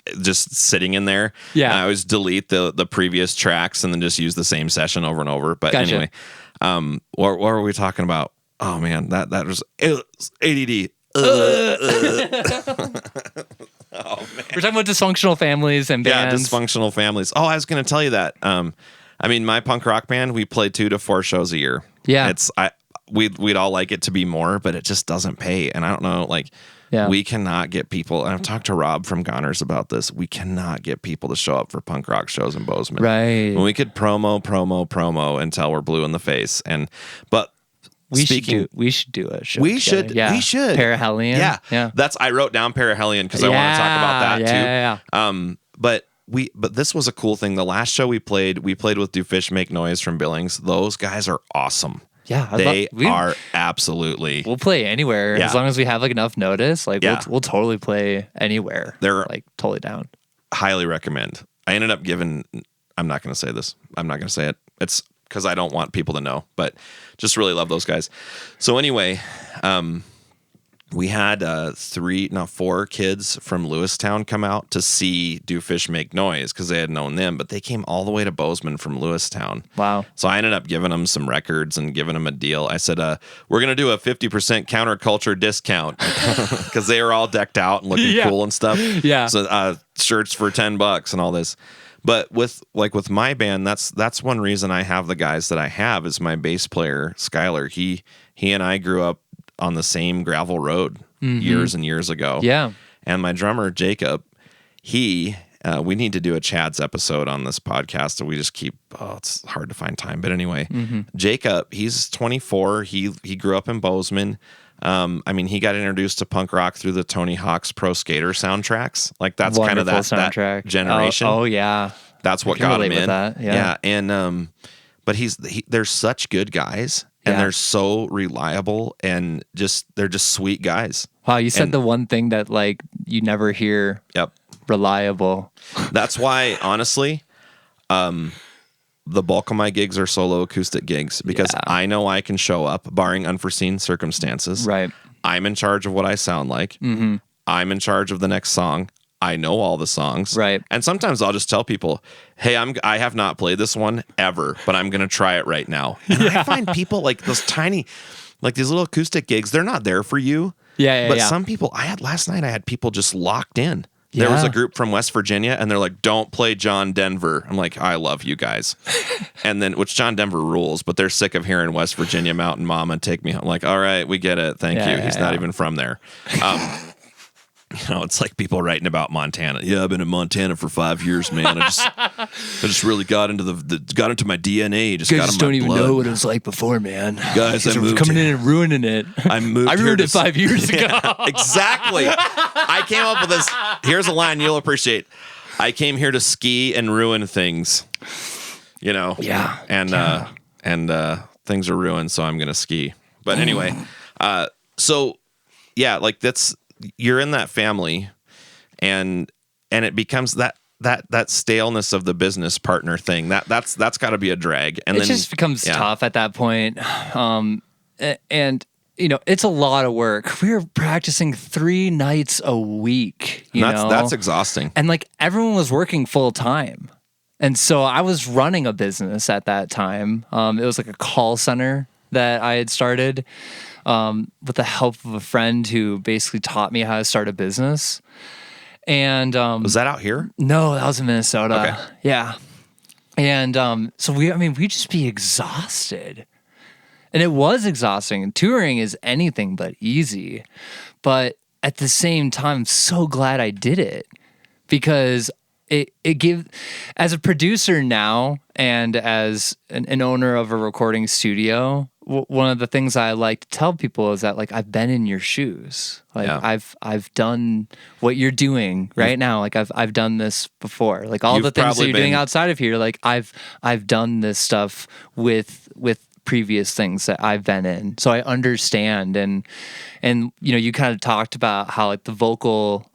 sitting in there. Yeah. And I always delete the previous tracks and then just use the same session over and over. But anyway, what were we talking about? Oh man, that was ADD. Oh man. We're talking about dysfunctional families and bands. Yeah, dysfunctional families. Oh, I was going to tell you that. I mean, my punk rock band, we play 2 to 4 shows a year. Yeah. We'd all like it to be more, but it just doesn't pay. And I don't know, like, we cannot get people, and I've talked to Rob from Goners about this, we cannot get people to show up for punk rock shows in Bozeman. Right. When we could promo until we're blue in the face. But we should do a show. We should. Parahellion. Yeah. I wrote down Parahellion because I want to talk about that too. But this was a cool thing. The last show we played with Do Fish Make Noise from Billings. Those guys are awesome. Yeah, they are absolutely. We'll play anywhere as long as we have like enough notice. Like we'll totally play anywhere. They're like totally down. Highly recommend. I ended up giving. I'm not going to say this. I'm not going to say it. It's because I don't want people to know. But just really love those guys. So anyway, we had 4 kids from Lewistown come out to see Do Fish Make Noise because they had known them, but they came all the way to Bozeman from Lewistown. Wow. So I ended up giving them some records and giving them a deal. I said, we're going to do a 50% counterculture discount because they were all decked out and looking cool and stuff. Yeah. So shirts for $10 and all this. But with my band, that's one reason I have the guys that I have is my bass player, Skylar. He and I grew up on the same gravel road years and years ago. Yeah. And my drummer, Jacob, we need to do a Chad's episode on this podcast. So we just it's hard to find time. But anyway, Jacob, he's 24. He grew up in Bozeman. I mean, he got introduced to punk rock through the Tony Hawk's Pro Skater soundtracks. Like that's wonderful kind of that generation. Oh yeah. That's what got him in. Yeah. And, but they're such good guys. And they're so reliable and they're just sweet guys. Wow, you said the one thing that like you never hear. Yep. Reliable. That's why, honestly, the bulk of my gigs are solo acoustic gigs because I know I can show up barring unforeseen circumstances. Right. I'm in charge of what I sound like. Mm-hmm. I'm in charge of the next song. I know all the songs. Right. And sometimes I'll just tell people, hey, I have not played this one ever, but I'm going to try it right now. And I find people like those tiny, like these little acoustic gigs, they're not there for you. Yeah. But some people, last night I had people just locked in. There was a group from West Virginia, and they're like, "Don't play John Denver." I'm like, "I love you guys," and then which John Denver rules, but they're sick of hearing West Virginia Mountain Mama take me home. I'm like, all right, we get it, thank you. He's not even from there. It's like people writing about Montana. Yeah, I've been in Montana for 5 years, man. I just really got into got into my DNA. Just got don't even know what it was like before, man. Guys, I moved coming in and ruining it. I ruined it 5 years ago. Yeah, exactly. I came up with this. Here's a line you'll appreciate. I came here to ski and ruin things. Yeah. And things are ruined, so I'm gonna ski. But anyway, so yeah, like you're in that family, and it becomes that staleness of the business partner thing. That's got to be a drag, and it just becomes tough at that point. And it's a lot of work. We were practicing 3 nights a week. That's exhausting. And like everyone was working full time, and so I was running a business at that time. It was like a call center that I had started. With the help of a friend who basically taught me how to start a business. And was that out here? No, that was in Minnesota. Okay. Yeah. And so we'd just be exhausted. And it was exhausting. And touring is anything but easy. But at the same time, I'm so glad I did it, because as a producer now and as an owner of a recording studio, one of the things I like to tell people is that, like, I've been in your shoes. Like, I've done what you're doing right now. Like, I've done this before. Like, all the things that you're doing outside of here, like, I've done this stuff with previous things that I've been in. So I understand. And you kind of talked about how, like, the vocal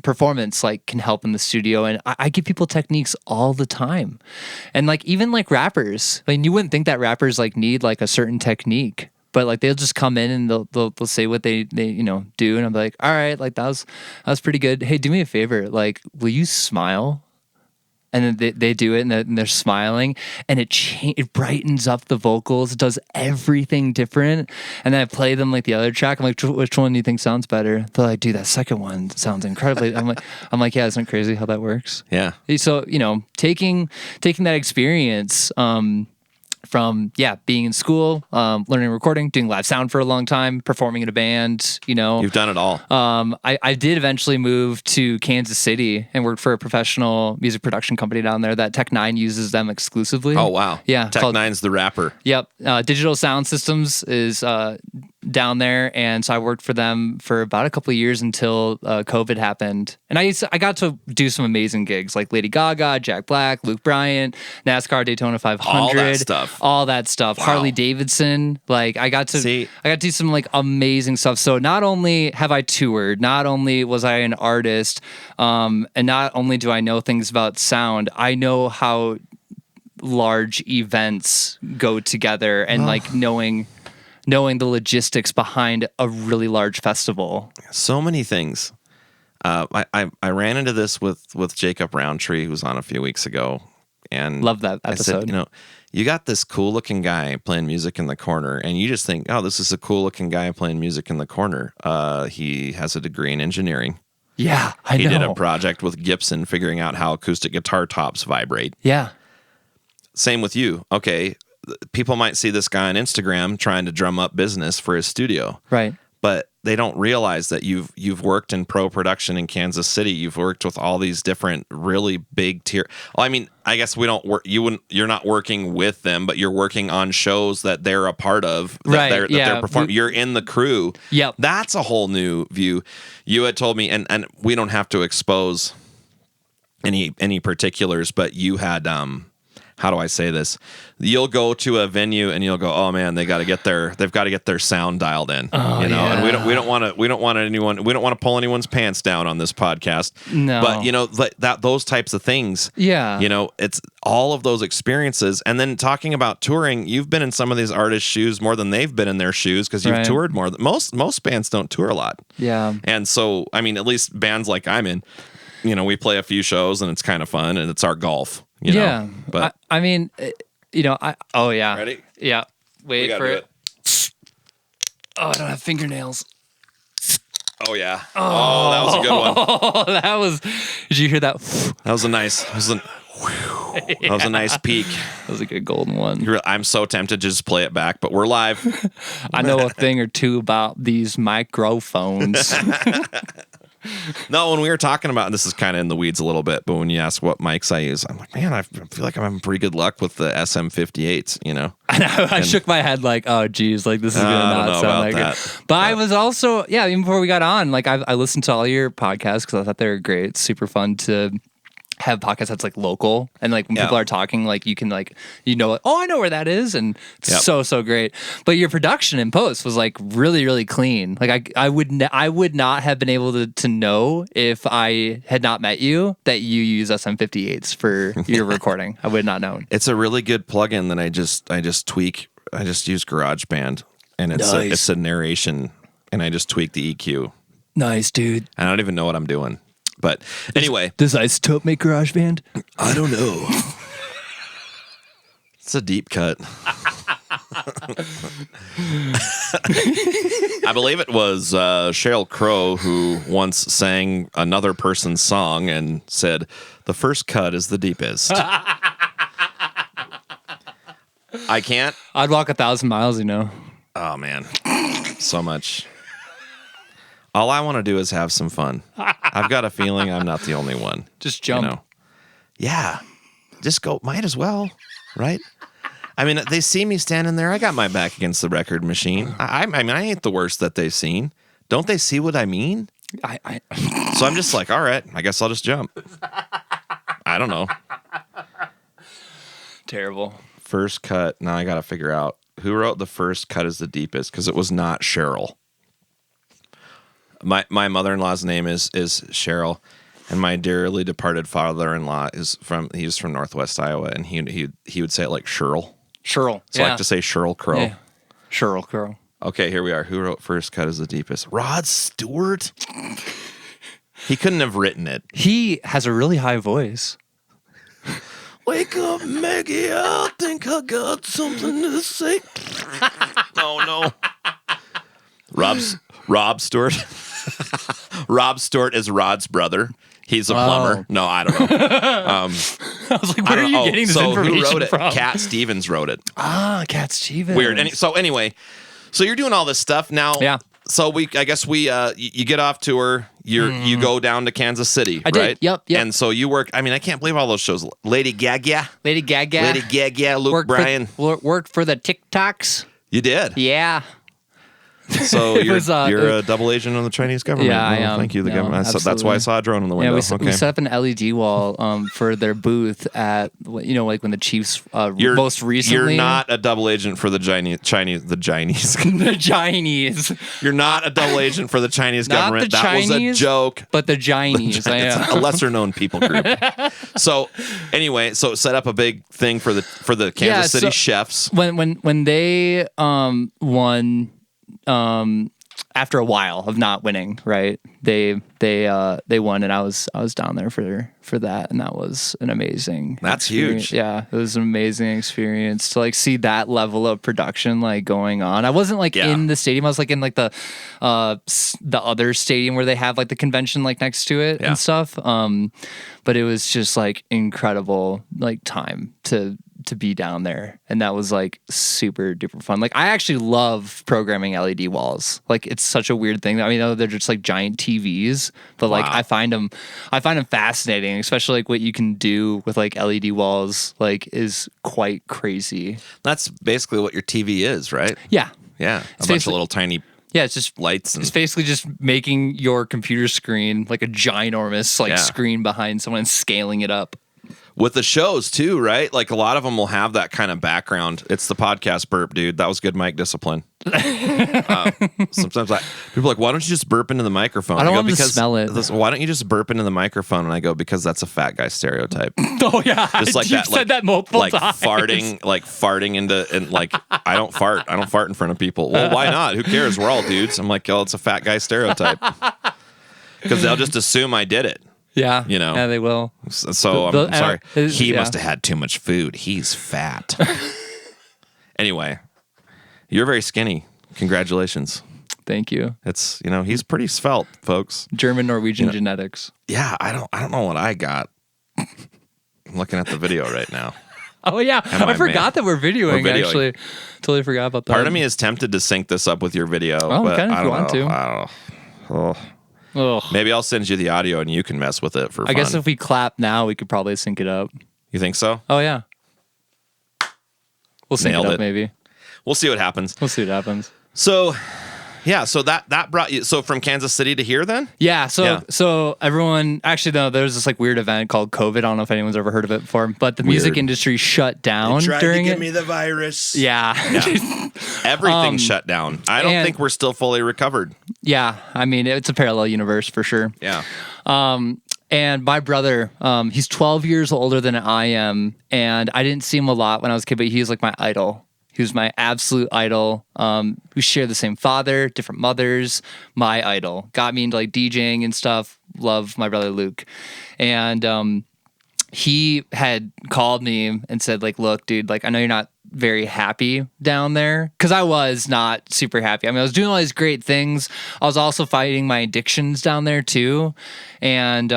performance, like, can help in the studio. And I give people techniques all the time. And, like, even like rappers, I mean, you wouldn't think that rappers like need like a certain technique, but like they'll just come in and they'll say what they do. And I'm like, all right, like that was pretty good. Hey, do me a favor. Like, will you smile? And then they do it, and they're smiling, and it brightens up the vocals. It does everything different. And then I play them like the other track. I'm like, which one do you think sounds better? They're like, dude, that second one sounds incredibly. I'm like, yeah, isn't it crazy how that works? Yeah. So taking that experience. From being in school, learning recording, doing live sound for a long time, performing in a band, You've done it all. I did eventually move to Kansas City and worked for a professional music production company down there that Tech 9 uses them exclusively. Oh, wow. Yeah. Tech 9's the rapper. Yep. Digital Sound Systems is down there, and so I worked for them for about a couple of years until COVID happened. And I got to do some amazing gigs like Lady Gaga, Jack Black, Luke Bryan, NASCAR Daytona 500. All that stuff. Wow. Harley Davidson. Like, I got to do some like amazing stuff. So not only have I toured, not only was I an artist, and not only do I know things about sound, I know how large events go together, and like knowing the logistics behind a really large festival. So many things. I ran into this with Jacob Roundtree, who was on a few weeks ago, and love that episode. I said, you got this cool looking guy playing music in the corner, and you just think, oh, this is a cool looking guy playing music in the corner. He has a degree in engineering. Yeah, I know. He did a project with Gibson figuring out how acoustic guitar tops vibrate. Yeah. Same with you. Okay, people might see this guy on Instagram trying to drum up business for his studio. Right. But they don't realize that you've worked in pro production in Kansas City. You've worked with all these different really big tier. Well, I mean, I guess we don't work. You're not working with them, but you're working on shows that they're a part of. That they're performing. You're in the crew. Yep. That's a whole new view. You had told me, and we don't have to expose any particulars, but you had how do I say this? You'll go to a venue and you'll go, oh man, they've got to get their sound dialed in, and we don't want to pull anyone's pants down on this podcast. No. But those types of things. Yeah. It's all of those experiences. And then talking about touring, you've been in some of these artists' shoes more than they've been in their shoes, because you've toured more. Most bands don't tour a lot. Yeah. And so, I mean, at least bands like I'm in, we play a few shows and it's kind of fun, and it's our golf. But I mean, oh yeah. Ready? Yeah. Wait for it. Oh, I don't have fingernails. Oh yeah. Oh, that was a good one. Oh, that was. Did you hear that? That was a nice. That was a nice peak. That was a good golden one. I'm so tempted to just play it back, but we're live. I know a thing or two about these microphones. No, when we were talking about, and this is kind of in the weeds a little bit, but when you ask what mics I use, I'm like, man, I feel like I'm having pretty good luck with the SM58s, you know? I shook my head like, oh, geez, like this is going to not sound like it. But I was also, even before we got on, like I listened to all your podcasts because I thought they were great. It's super fun to have podcasts that's like local, and like when people are talking, like you can like, oh, I know where that is, and it's so great. But your production in post was like really clean. Like I would not have been able to know if I had not met you that you use SM58s for your recording. I would not known. It's a really good plugin that I just tweak. I just use GarageBand, and it's a narration, and I just tweak the EQ. Nice, dude. I don't even know what I'm doing. But anyway. Does Isotope make GarageBand? I don't know. It's a deep cut. I believe it was Sheryl Crow who once sang another person's song and said, "The first cut is the deepest." I can't. I'd walk 1,000 miles, Oh, man. So much. All I want to do is have some fun. I've got a feeling I'm not the only one. Just jump. Yeah. Just go. Might as well, right? I mean, they see me standing there. I got my back against the record machine. I mean, I ain't the worst that they've seen. Don't they see what I mean? So I'm just like, all right, I guess I'll just jump. I don't know. Terrible. First cut. Now I got to figure out who wrote the first cut is the deepest, because it was not Cheryl. My mother-in-law's name is Cheryl, and my dearly departed father-in-law is from Northwest Iowa, and he would say it like Cheryl. Cheryl. So I like to say Sheryl Crow. Yeah. Sheryl Crow. Okay, here we are. Who wrote First Cut is the Deepest? Rod Stewart? He couldn't have written it. He has a really high voice. Wake up, Maggie. I think I got something to say. Oh, no. Rob Stewart. Rob Stewart is Rod's brother. He's a plumber. No, I don't know. I was like, where are you getting this information who wrote it? from? Cat Stevens wrote it. Cat Stevens. Weird. Anyway, so you're doing all this stuff now. Yeah. So you get off tour. You go down to Kansas City, I right? did. Yep. And so you work. I mean, I can't believe all those shows. Lady Gaga. Luke Bryan. Worked for the TikToks. You did. Yeah. So you're a double agent on the Chinese government. Yeah, I am. Thank you, the government. That's why I saw a drone in the window. Yeah, we set up an LED wall for their booth at like when the Chiefs most recently. You're not a double agent for the Chinese. The Chinese. You're not a double agent for the Chinese government. That was a joke. But the Chinese. It's a lesser known people group. So anyway, set up a big thing for the Kansas City chefs. When they won. After a while of not winning, right? They won, and I was down there for that, and that was an amazing. That's experience. huge. Yeah, it was an amazing experience to like see that level of production like going on. I wasn't like in the stadium. I was like in like the other stadium where they have like the convention like next to it and stuff. But it was just like incredible like time to be down there, and that was like super duper fun. Like I actually love programming LED walls. Like it's such a weird thing. I mean, they're just like giant TVs, but like I find them fascinating, especially like what you can do with like LED walls like is quite crazy. That's basically what your TV is, right? Yeah. Yeah. A bunch of little tiny it's just lights. It's basically just making your computer screen like a ginormous like screen behind someone and scaling it up. With the shows too, right? Like a lot of them will have that kind of background. It's the podcast burp, dude. That was good mic discipline. Sometimes people are like, why don't you just burp into the microphone? I don't want to smell it. Why don't you just burp into the microphone? And I go, because that's a fat guy stereotype. Oh yeah, just like you've said that multiple times. Farting into, and like I don't fart in front of people. Well, why not? Who cares? We're all dudes. I'm like, it's a fat guy stereotype. Because they'll just assume I did it. Yeah. Yeah, they will. So I'm sorry. He must have had too much food. He's fat. Anyway, you're very skinny. Congratulations. Thank you. It's, he's pretty svelte, folks. German Norwegian genetics. Yeah, I don't know what I got. I'm looking at the video right now. Oh yeah, I forgot that we're videoing. Actually, totally forgot about that. Part of me is tempted to sync this up with your video, but okay, I don't want know. to. I don't know. Maybe I'll send you the audio and you can mess with it for fun. I guess if we clap now, we could probably sync it up. You think so? Oh yeah. We'll sync Nailed it up it. maybe. We'll see what happens. So, yeah, so that brought you from Kansas City to here then? Yeah, so everyone, actually no, there's this like weird event called COVID. I don't know if anyone's ever heard of it before, but the music industry shut down during it. Give me the virus. Yeah. Everything shut down. I don't think we're still fully recovered. Yeah, I mean, it's a parallel universe for sure. Yeah. And my brother, he's 12 years older than I am, and I didn't see him a lot when I was a kid, but he's like my idol. He was my absolute idol. We share the same father, different mothers. My idol. Got me into like DJing and stuff. Love my brother Luke. And he had called me and said like, look, dude, like I know you're not very happy down there, because I was not super happy. I mean, I was doing all these great things. I was also fighting my addictions down there too. And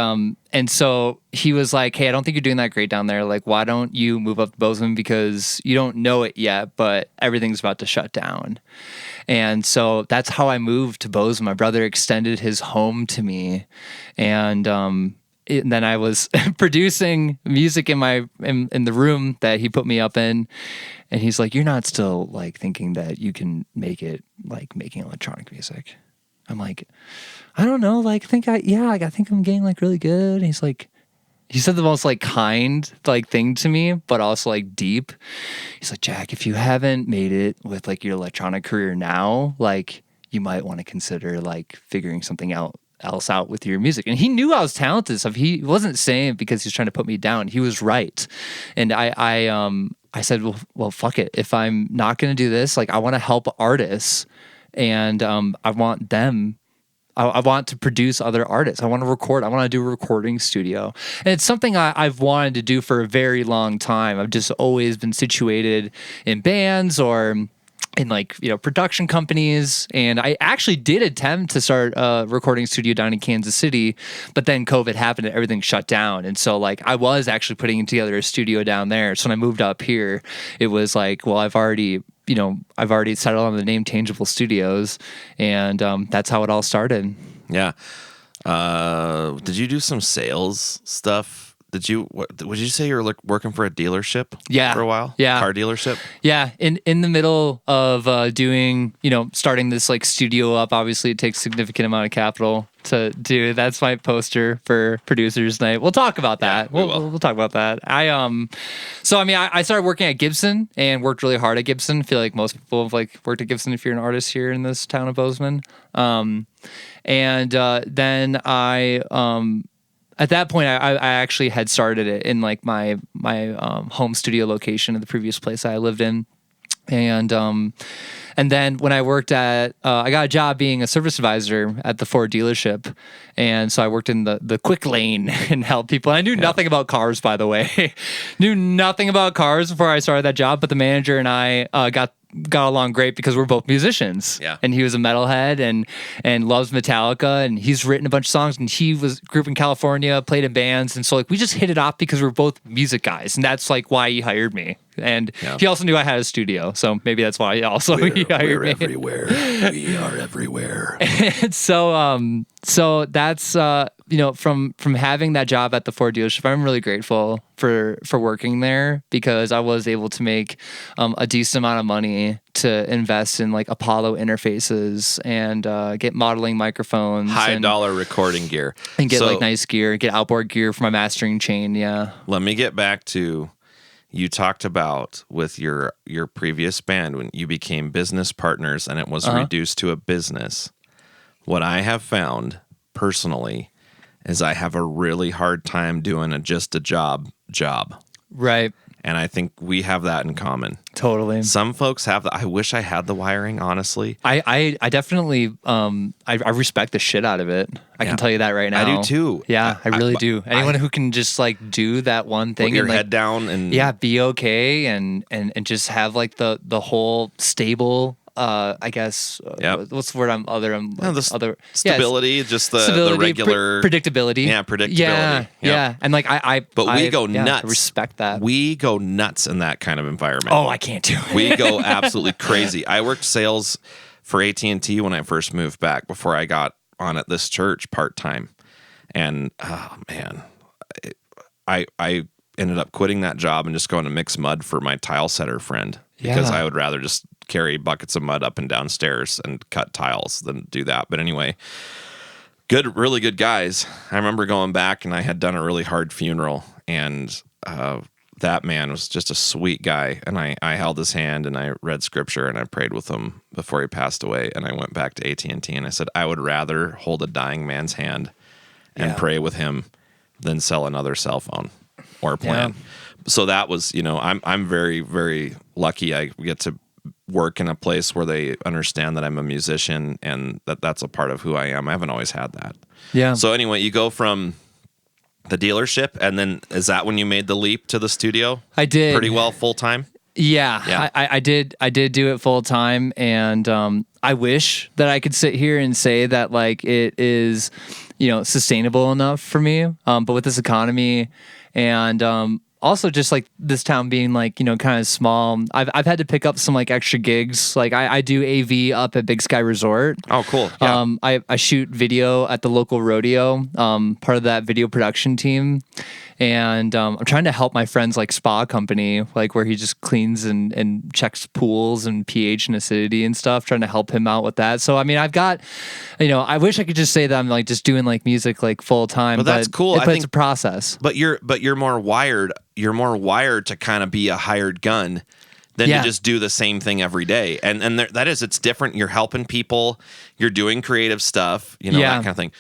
so he was like, hey, I don't think you're doing that great down there. Like, why don't you move up to Bozeman, because you don't know it yet, but everything's about to shut down. And so that's how I moved to Bozeman. My brother extended his home to me. And then I was producing music in the room that he put me up in, and he's like, "You're not still like thinking that you can make it like making electronic music?" I'm like, "I don't know. Like, I think I'm getting like really good." And he's like, he said the most like kind like thing to me, but also like deep. He's like, "Jack, if you haven't made it with like your electronic career now, like you might want to consider like figuring something else out with your music." And he knew I was talented stuff. He wasn't saying it because he's trying to put me down. He was right. And I said, well, fuck it. If I'm not going to do this, like I want to help artists, and I want them. I want to produce other artists. I want to record. I want to do a recording studio. And it's something I've wanted to do for a very long time. I've just always been situated in bands or in like, production companies. And I actually did attempt to start a recording studio down in Kansas City, but then COVID happened and everything shut down. And so like I was actually putting together a studio down there. So when I moved up here, it was like, well, I've already settled on the name Tangible Studios, and that's how it all started. Yeah. Did you do some sales stuff? Would you say you were working for a dealership? Yeah. For a while? Yeah. Car dealership? Yeah. In the middle of doing, starting this like studio up, obviously it takes a significant amount of capital to do. That's my poster for Producers Night. We'll talk about that. Yeah, we'll talk about that. I started working at Gibson and worked really hard at Gibson. I feel like most people have like worked at Gibson if you're an artist here in this town of Bozeman. Then at that point, I actually had started it in like my home studio location in the previous place I lived in, and then when I worked at, I got a job being a service advisor at the Ford dealership, and so I worked in the quick lane and helped people. I knew nothing about cars, by the way, knew nothing about cars before I started that job. But the manager and I got along great because we're both musicians. Yeah. And he was a metalhead and loves Metallica, and he's written a bunch of songs, and he grew up in California, played in bands, and so like we just hit it off because we're both music guys, and that's like why he hired me. And he also knew I had a studio, so maybe that's why he hired me. We're everywhere. We are everywhere. And so that's from having that job at the Ford dealership, I'm really grateful for working there, because I was able to make a decent amount of money to invest in like Apollo interfaces and get modeling microphones, high dollar recording gear, and get like nice gear, get outboard gear for my mastering chain. Yeah. Let me get back to, you talked about with your previous band when you became business partners and it was reduced to a business. What I have found personally is I have a really hard time doing just a job. Right. And I think we have that in common. Totally. Some folks have I wish I had the wiring, honestly. I definitely I respect the shit out of it. I can tell you that right now. I do too. Yeah, I really do. Anyone who can just like do that one thing, put your and head down and be okay and just have like the whole stable I guess what's the word I'm the stability, just the regular predictability. Yeah, predictability. Yeah. And like we go nuts. I respect that. We go nuts in that kind of environment. Oh, I can't do it. We go absolutely crazy. I worked sales for AT&T when I first moved back before I got on at this church part-time. And oh man, I ended up quitting that job and just going to mix mud for my tile setter friend because I would rather just carry buckets of mud up and down stairs and cut tiles than do that. But anyway, really good guys. I remember going back and I had done a really hard funeral, and that man was just a sweet guy. And I held his hand and I read scripture and I prayed with him before he passed away. And I went back to AT&T and I said, I would rather hold a dying man's hand and pray with him than sell another cell phone or plan. So that was, I'm very, very lucky. I get to work in a place where they understand that I'm a musician and that's a part of who I am. I haven't always had that. Yeah. So anyway, you go from the dealership, and then is that when you made the leap to the studio? I did. Pretty well full time? Yeah. I did do it full time, and I wish that I could sit here and say that like it is, sustainable enough for me. But with this economy and also just like this town being like, kind of small, I've had to pick up some like extra gigs. Like I do AV up at Big Sky Resort. Oh, cool. Yeah. I shoot video at the local rodeo, part of that video production team. And I'm trying to help my friend's like spa company, like where he just cleans and checks pools and pH and acidity and stuff, trying to help him out with that. So, I mean, I've got, I wish I could just say that I'm like just doing like music like full time. But that's cool. But it's a process. But you're more wired. You're more wired to kind of be a hired gun than to just do the same thing every day. And it's different. You're helping people. You're doing creative stuff. That kind of thing.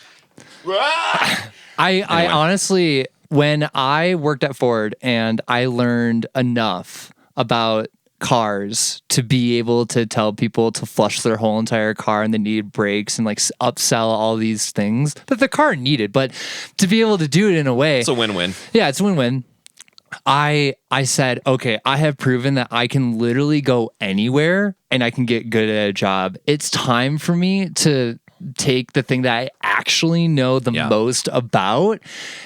I honestly, when I worked at Ford and I learned enough about cars to be able to tell people to flush their whole entire car and they need brakes and like upsell all these things that the car needed, but to be able to do it in a way. It's a win-win. Yeah, it's a win-win. I said, okay, I have proven that I can literally go anywhere and I can get good at a job. It's time for me to take the thing that I actually know the most about,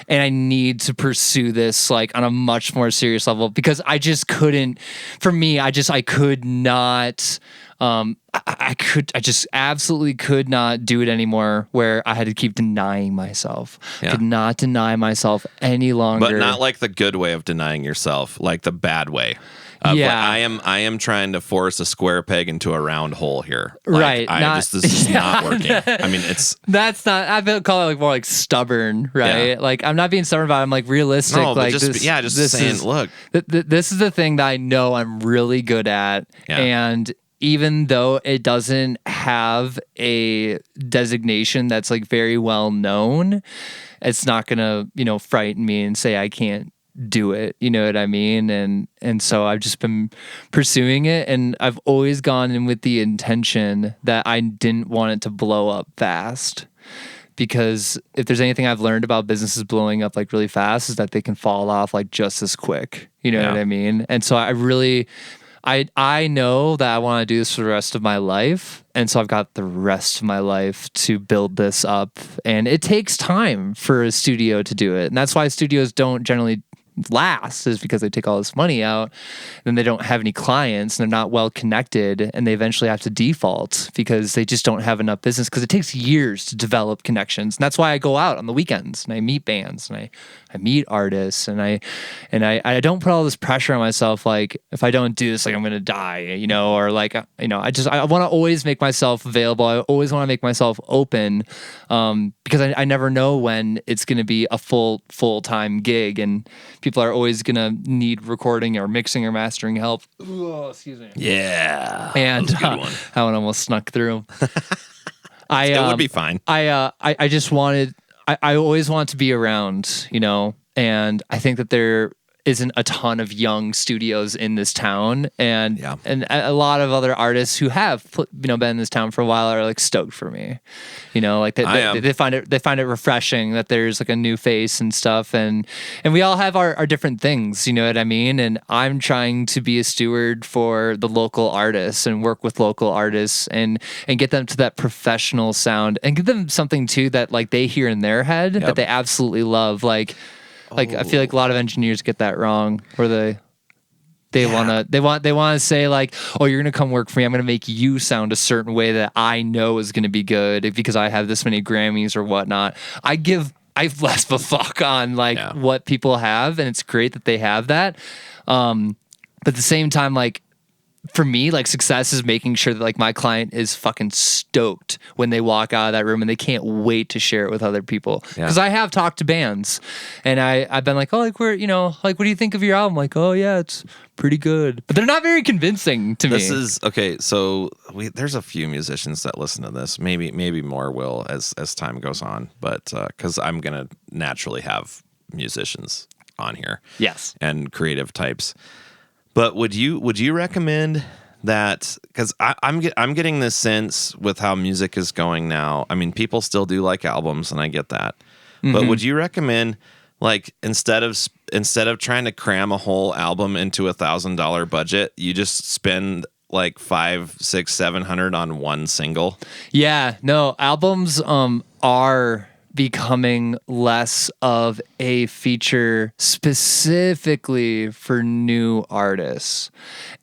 and I need to pursue this like on a much more serious level, because I just couldn't, for me, I could not, I just absolutely could not do it anymore, where I had to keep denying myself. I could not deny myself any longer. But not like the good way of denying yourself, like the bad way. Like, I am trying to force a square peg into a round hole here. Like, right. This is not working. I mean, that's not, I call it like more like stubborn, right? Yeah. Like I'm not being stubborn about it. I'm like realistic. No, like just saying, look, this is the thing that I know I'm really good at. Yeah. And even though it doesn't have a designation that's like very well known, it's not gonna, frighten me and say I can't do it, you know what I mean? And so I've just been pursuing it, and I've always gone in with the intention that I didn't want it to blow up fast, because if there's anything I've learned about businesses blowing up like really fast, is that they can fall off like just as quick, you know what I mean? And so I know that I want to do this for the rest of my life. And so I've got the rest of my life to build this up. And it takes time for a studio to do it. And that's why studios don't generally last, is because they take all this money out, then they don't have any clients, and they're not well connected, and they eventually have to default because they just don't have enough business, because it takes years to develop connections. And that's why I go out on the weekends and I meet bands and I meet artists, and I don't put all this pressure on myself, like if I don't do this, like I'm gonna die, or like I want to always make myself available. I always want to make myself open, because I never know when it's gonna be a full-time gig, and people are always gonna need recording or mixing or mastering help. Oh, excuse me. Yeah, and that one almost snuck through. It would be fine. I just wanted. I always want to be around, and I think that isn't a ton of young studios in this town, and a lot of other artists who have been in this town for a while are like stoked for me. Like they find it refreshing that there's like a new face and stuff, and we all have our different things. You know what I mean? And I'm trying to be a steward for the local artists and work with local artists and get them to that professional sound and give them something too that like they hear in their head that they absolutely love. I feel like a lot of engineers get that wrong, where they want to say like, oh, you're gonna come work for me, I'm gonna make you sound a certain way that I know is gonna be good because I have this many Grammys or whatnot. I less of a fuck on what people have, and it's great that they have that. But at the same time, like, for me, like, success is making sure that like my client is fucking stoked when they walk out of that room and they can't wait to share it with other people. Because I have talked to bands and I've been like, oh, like, what do you think of your album? Like, oh yeah, it's pretty good, but they're not very convincing to me. This is okay. So there's a few musicians that listen to this. Maybe more will as time goes on, but because I'm gonna naturally have musicians on here, yes, and creative types. But would you recommend that? Because I'm getting this sense with how music is going now. I mean, people still do like albums, and I get that. Mm-hmm. But would you recommend, like, instead of trying to cram a whole album into $1,000 budget, you just spend like $500, $600, $700 on one single? Yeah, no, albums are becoming less of a feature specifically for new artists.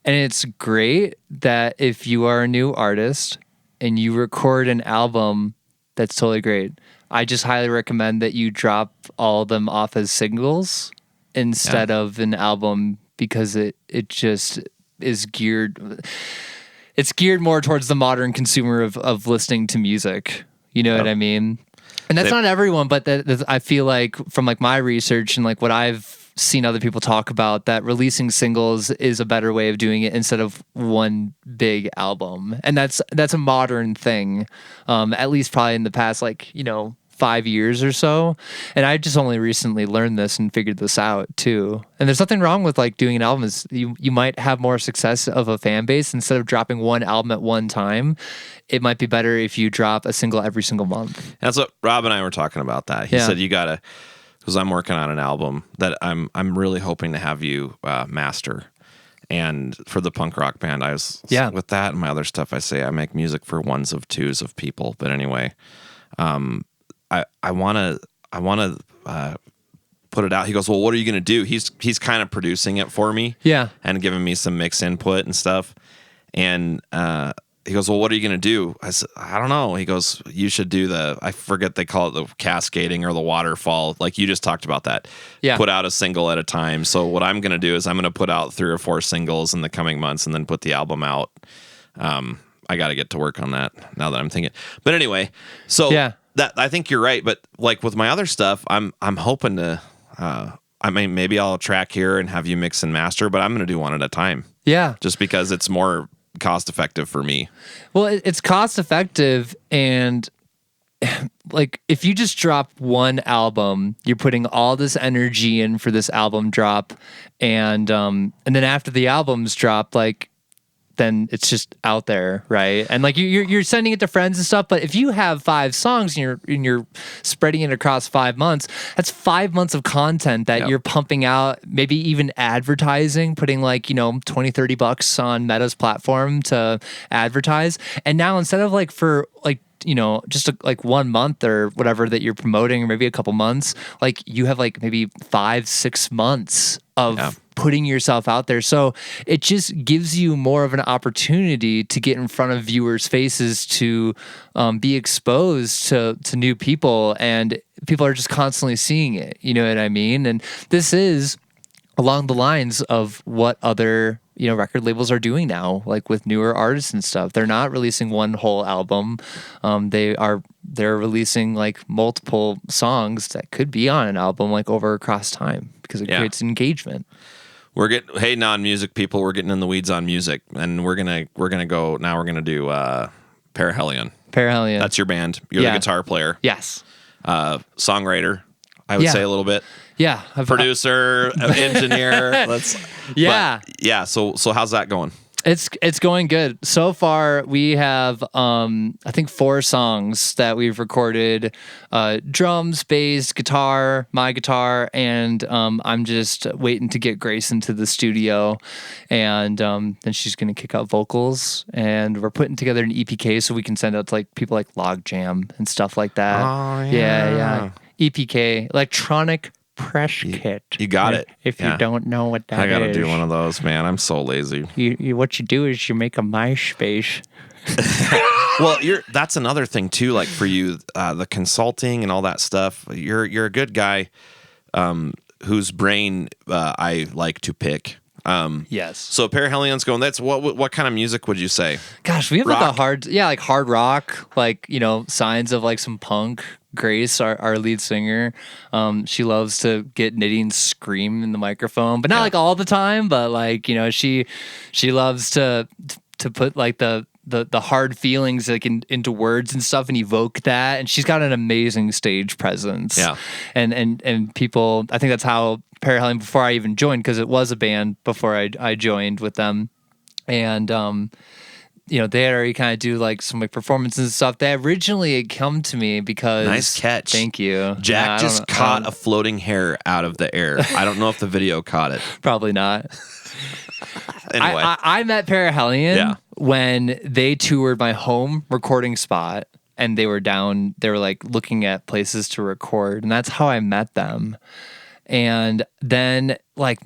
And it's great that if you are a new artist and you record an album, that's totally great. I just highly recommend that you drop all of them off as singles instead of an album, because it just is geared more towards the modern consumer of listening to music. You know what I mean? And that's not everyone, but I feel like from like my research and like what I've seen other people talk about, that releasing singles is a better way of doing it instead of one big album. And that's a modern thing, at least probably in the past 5 years or so. And I just only recently learned this and figured this out too. And there's nothing wrong with like doing an album. Is you might have more success of a fan base instead of dropping one album at one time. It might be better if you drop a single every single month. That's what Rob and I were talking about. That he said you gotta, because I'm working on an album that I'm really hoping to have you master. And for the punk rock band, I was with that and my other stuff. I say I make music for ones of twos of people. But anyway, I want to put it out. He goes, well, what are you going to do? He's kind of producing it for me. Yeah. And giving me some mix input and stuff. And he goes, well, what are you going to do? I said, I don't know. He goes, you should do I forget they call it the cascading or the waterfall. Like you just talked about that. Yeah. Put out a single at a time. So what I'm going to do is I'm going to put out 3 or 4 singles in the coming months and then put the album out. I got to get to work on that now that I'm thinking. But anyway, so that I think you're right. But like with my other stuff, I'm hoping to, I mean, maybe I'll track here and have you mix and master, but I'm going to do one at a time. Yeah. Just because it's more cost effective for me. Well, it's cost effective, and like if you just drop one album, you're putting all this energy in for this album drop, and then after the album's drop, like then it's just out there, right? And like you're sending it to friends and stuff. But if you have 5 songs and you're spreading it across 5 months, that's 5 months of content that you're pumping out. Maybe even advertising, putting like $20-$30 on Meta's platform to advertise. And now instead of like for like just like 1 month or whatever that you're promoting, or maybe a couple months, like you have like maybe 5-6 months of putting yourself out there. So it just gives you more of an opportunity to get in front of viewers' faces, to be exposed to new people, and people are just constantly seeing it. You know what I mean? And this is along the lines of what other record labels are doing now, like with newer artists and stuff. They're not releasing one whole album. They're releasing like multiple songs that could be on an album, like over across time, because it creates engagement. Hey, non-music people, we're getting in the weeds on music, and we're gonna go now. We're gonna do Parahelion. Parahelion. That's your band. You're the guitar player. Yes. Songwriter, I would say a little bit. Yeah. Producer, engineer. Yeah. Yeah. So how's that going? It's going good. So far, we have, I think 4 songs that we've recorded, drums, bass, guitar, my guitar, and I'm just waiting to get Grace into the studio, and then she's going to kick out vocals, and we're putting together an EPK so we can send out to like people like Logjam and stuff like that. Oh, yeah. EPK, electronic press kit. You got it. If you don't know what that is. I got to do one of those, man. I'm so lazy. What you do is you make a MySpace. Well, that's another thing too, like for you, the consulting and all that stuff. You're a good guy whose brain I like to pick. Yes. So Perihelions going, that's what kind of music would you say? Gosh, we have rock? like hard rock, like, signs of like some punk. Grace, our lead singer, she loves to get nitty and scream in the microphone, but not like all the time, but like, she loves to put like the hard feelings like into words and stuff and evoke that. And she's got an amazing stage presence. Yeah. And people, I think that's how Perihelion, before I even joined, because it was a band before I joined with them. And, they had already kind of do like some like performances and stuff. They originally had come to me because... Nice catch. Thank you. Jack just caught a floating hair out of the air. I don't know if the video caught it. Probably not. Anyway. I met Perihelion when they toured my home recording spot, and they were like looking at places to record, and that's how I met them. And then like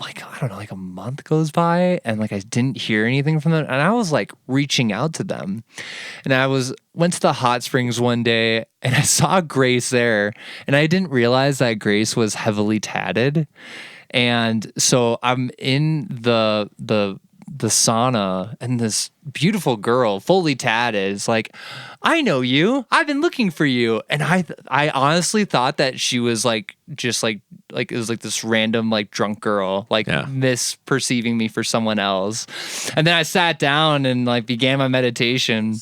I don't know, like a month goes by and like I didn't hear anything from them, and I was like reaching out to them, and I went to the hot springs one day and I saw Grace there, and I didn't realize that Grace was heavily tatted, and so I'm in the sauna, and this beautiful girl, fully tatted, is like, I know you. I've been looking for you. And I honestly thought that she was like, just like it was like this random like drunk girl, like misperceiving me for someone else. And then I sat down and like began my meditation.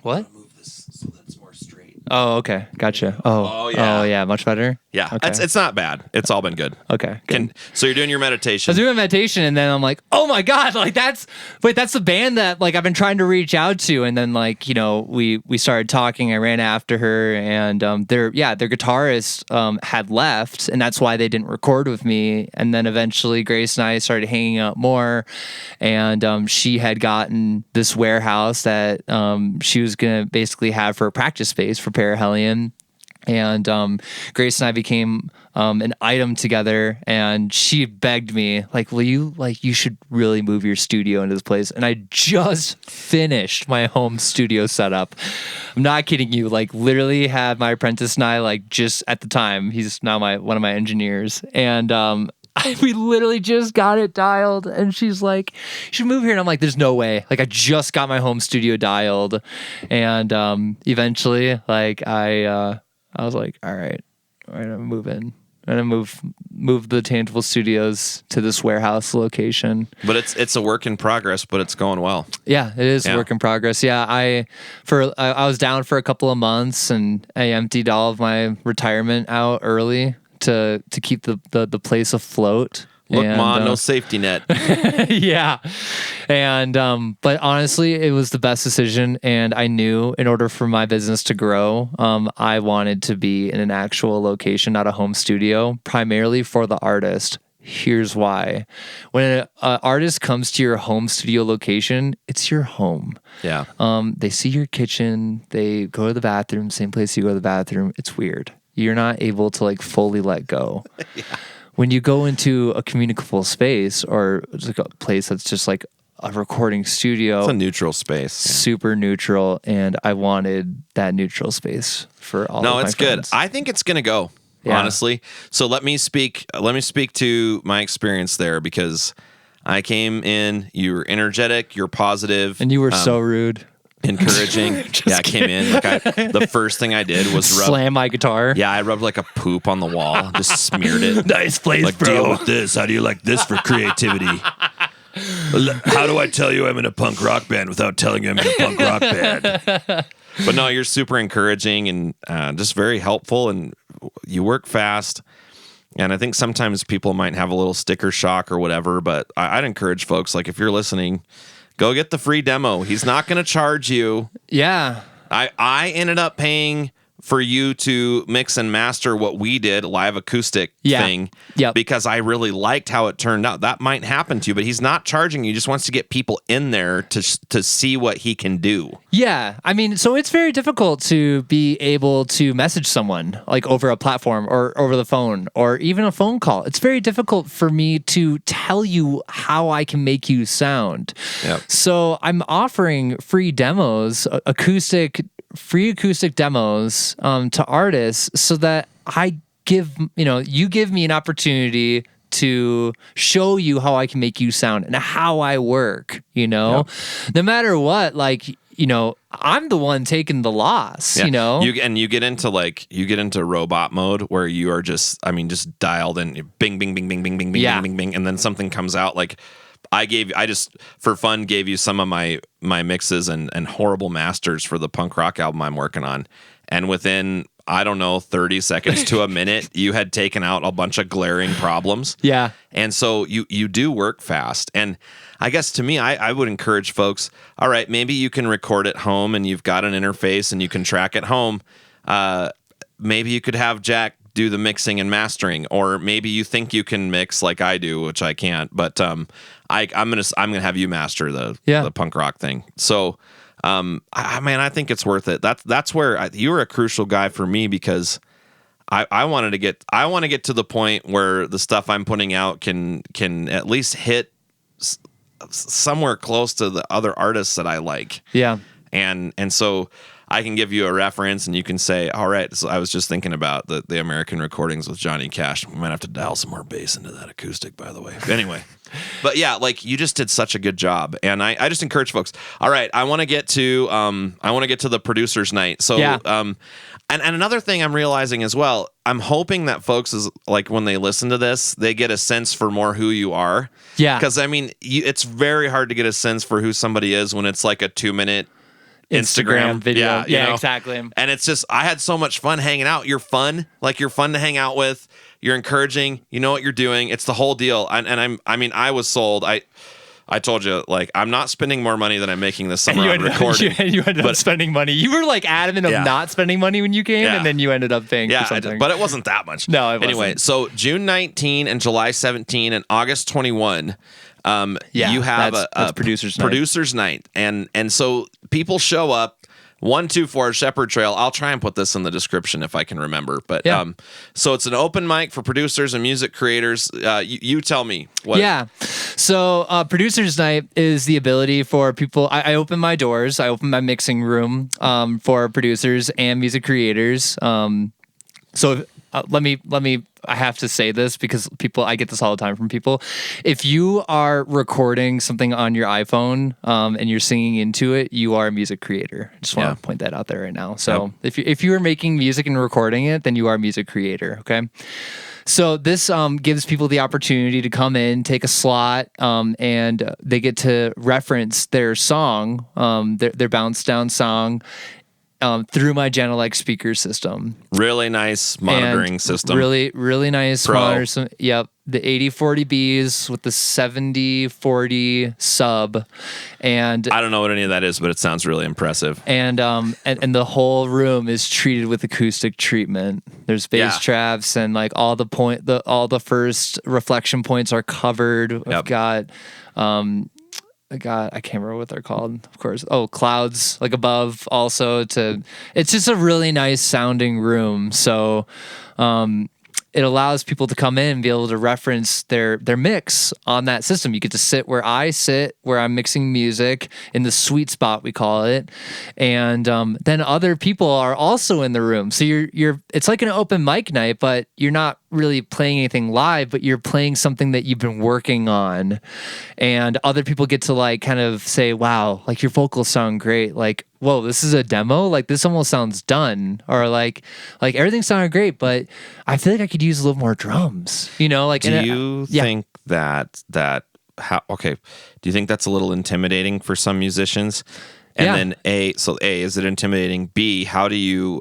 What? Move this so that it's more straight. Oh, okay. Gotcha. Oh yeah. Much better. Yeah, okay. It's not bad. It's all been good. Okay. Good. So you're doing your meditation. I was doing my meditation, and then I'm like, oh my God, like that's the band that like I've been trying to reach out to. And then like, we started talking. I ran after her, and their guitarist had left, and that's why they didn't record with me. And then eventually Grace and I started hanging out more, and she had gotten this warehouse that she was gonna basically have for a practice space for Perihelion. And Grace and I became an item together, and she begged me, like, you should really move your studio into this place. And I just finished my home studio setup. I'm not kidding you. Like, literally had my apprentice and I, like, just at the time, he's now one of my engineers. And we literally just got it dialed, and she's like, you should move here. And I'm like, there's no way. Like, I just got my home studio dialed. And eventually, like, I was like, all right, I'm moving. I'm gonna move the Tangible Studios to this warehouse location. But it's a work in progress, but it's going well. Yeah, it is a work in progress. Yeah, I was down for a couple of months, and I emptied all of my retirement out early to keep the place afloat. Look, Ma, no safety net. Yeah. And, but honestly, it was the best decision. And I knew in order for my business to grow, I wanted to be in an actual location, not a home studio, primarily for the artist. Here's why. When an artist comes to your home studio location, it's your home. Yeah. They see your kitchen, they go to the bathroom, same place you go to the bathroom. It's weird. You're not able to like fully let go. Yeah. When you go into a communicable space or like a place that's just like a recording studio, it's a neutral space, super neutral, and I wanted that neutral space for all. No, it's good. I think it's gonna go honestly. So let me speak to my experience there, because I came in. You were energetic. You're positive, and you were so rude. Encouraging. I came in. The first thing I did was slam my guitar. Yeah, I rubbed like a poop on the wall, just smeared it. Nice place, like, bro. Deal with this. How do you like this for creativity? How do I tell you I'm in a punk rock band without telling you I'm in a punk rock band? But no, you're super encouraging and just very helpful, and you work fast. And I think sometimes people might have a little sticker shock or whatever, but I'd encourage folks, like if you're listening, go get the free demo. He's not going to charge you. Yeah. I ended up paying for you to mix and master what we did, live acoustic thing, because I really liked how it turned out. That might happen to you, but he's not charging you. He just wants to get people in there to see what he can do. Yeah. I mean, so it's very difficult to be able to message someone like over a platform or over the phone or even a phone call. It's very difficult for me to tell you how I can make you sound. Yep. So I'm offering free demos, free acoustic demos to artists so that you give me an opportunity to show you how I can make you sound and how I work, no matter what, I'm the one taking the loss, You get into robot mode where you are just dialed in, bing, bing, bing, bing, bing, bing, bing, bing, bing, bing, and then something comes out like, I just for fun gave you some of my mixes and horrible masters for the punk rock album I'm working on. And within, 30 seconds to a minute, you had taken out a bunch of glaring problems. Yeah. And so you do work fast. And I guess to me, I would encourage folks, all right, maybe you can record at home and you've got an interface and you can track at home. Maybe you could have Jack do the mixing and mastering, or maybe you think you can mix like I do, which I can't, but I'm gonna have you master the punk rock thing. So I think it's worth it. That's where you were a crucial guy for me, because I want to get to the point where the stuff I'm putting out can at least hit somewhere close to the other artists that I like. Yeah. And so I can give you a reference and you can say, all right, so I was just thinking about the American recordings with Johnny Cash. We might have to dial some more bass into that acoustic, by the way. Anyway, but yeah, you just did such a good job. And I just encourage folks, all right, I want to get to the producers night. So, and another thing I'm realizing as well, I'm hoping that folks is when they listen to this, they get a sense for more who you are. Yeah. Because it's very hard to get a sense for who somebody is when it's like a 2-minute Instagram video. Yeah, exactly. And it's just, I had so much fun hanging out. You're fun. You're fun to hang out with. You're encouraging. You know what you're doing. It's the whole deal. I was sold. I told you, I'm not spending more money than I'm making this summer on recording. You ended up spending money. You were adamant of not spending money when you came, and then you ended up paying for something. But it wasn't that much. No, it wasn't. Anyway, so June 19 and July 17 and August 21, you have a producers night. And so people show up. 124 Shepherd Trail. I'll try and put this in the description if I can remember. But so it's an open mic for producers and music creators. You tell me what. Yeah. So producers night is the ability for people. I open my doors. I open my mixing room for producers and music creators. So let me. I have to say this because I get this all the time from people. If you are recording something on your iPhone and you're singing into it, you are a music creator. I just want to point that out there right now. So if you are making music and recording it, then you are a music creator. Okay. So this gives people the opportunity to come in, take a slot, and they get to reference their song, their bounce down song, through my Genelec speaker system. Really nice monitoring system. Really, really nice monitor. Yep. The 8040Bs with the 7040 sub. And I don't know what any of that is, but it sounds really impressive. And the whole room is treated with acoustic treatment. There's bass traps and all the first reflection points are covered. I've got I can't remember what they're called, of course. Oh, clouds above also it's just a really nice sounding room. So it allows people to come in and be able to reference their mix on that system. You get to sit where I sit, where I'm mixing music in the sweet spot, we call it. And then other people are also in the room. So it's like an open mic night, but you're not really playing anything live, but you're playing something that you've been working on. And other people get to kind of say, wow, your vocals sound great. Whoa, this is a demo? this almost sounds done. Or everything sounded great, but I feel like I could use a little more drums. Do you think do you think that's a little intimidating for some musicians? And then is it intimidating? B, how do you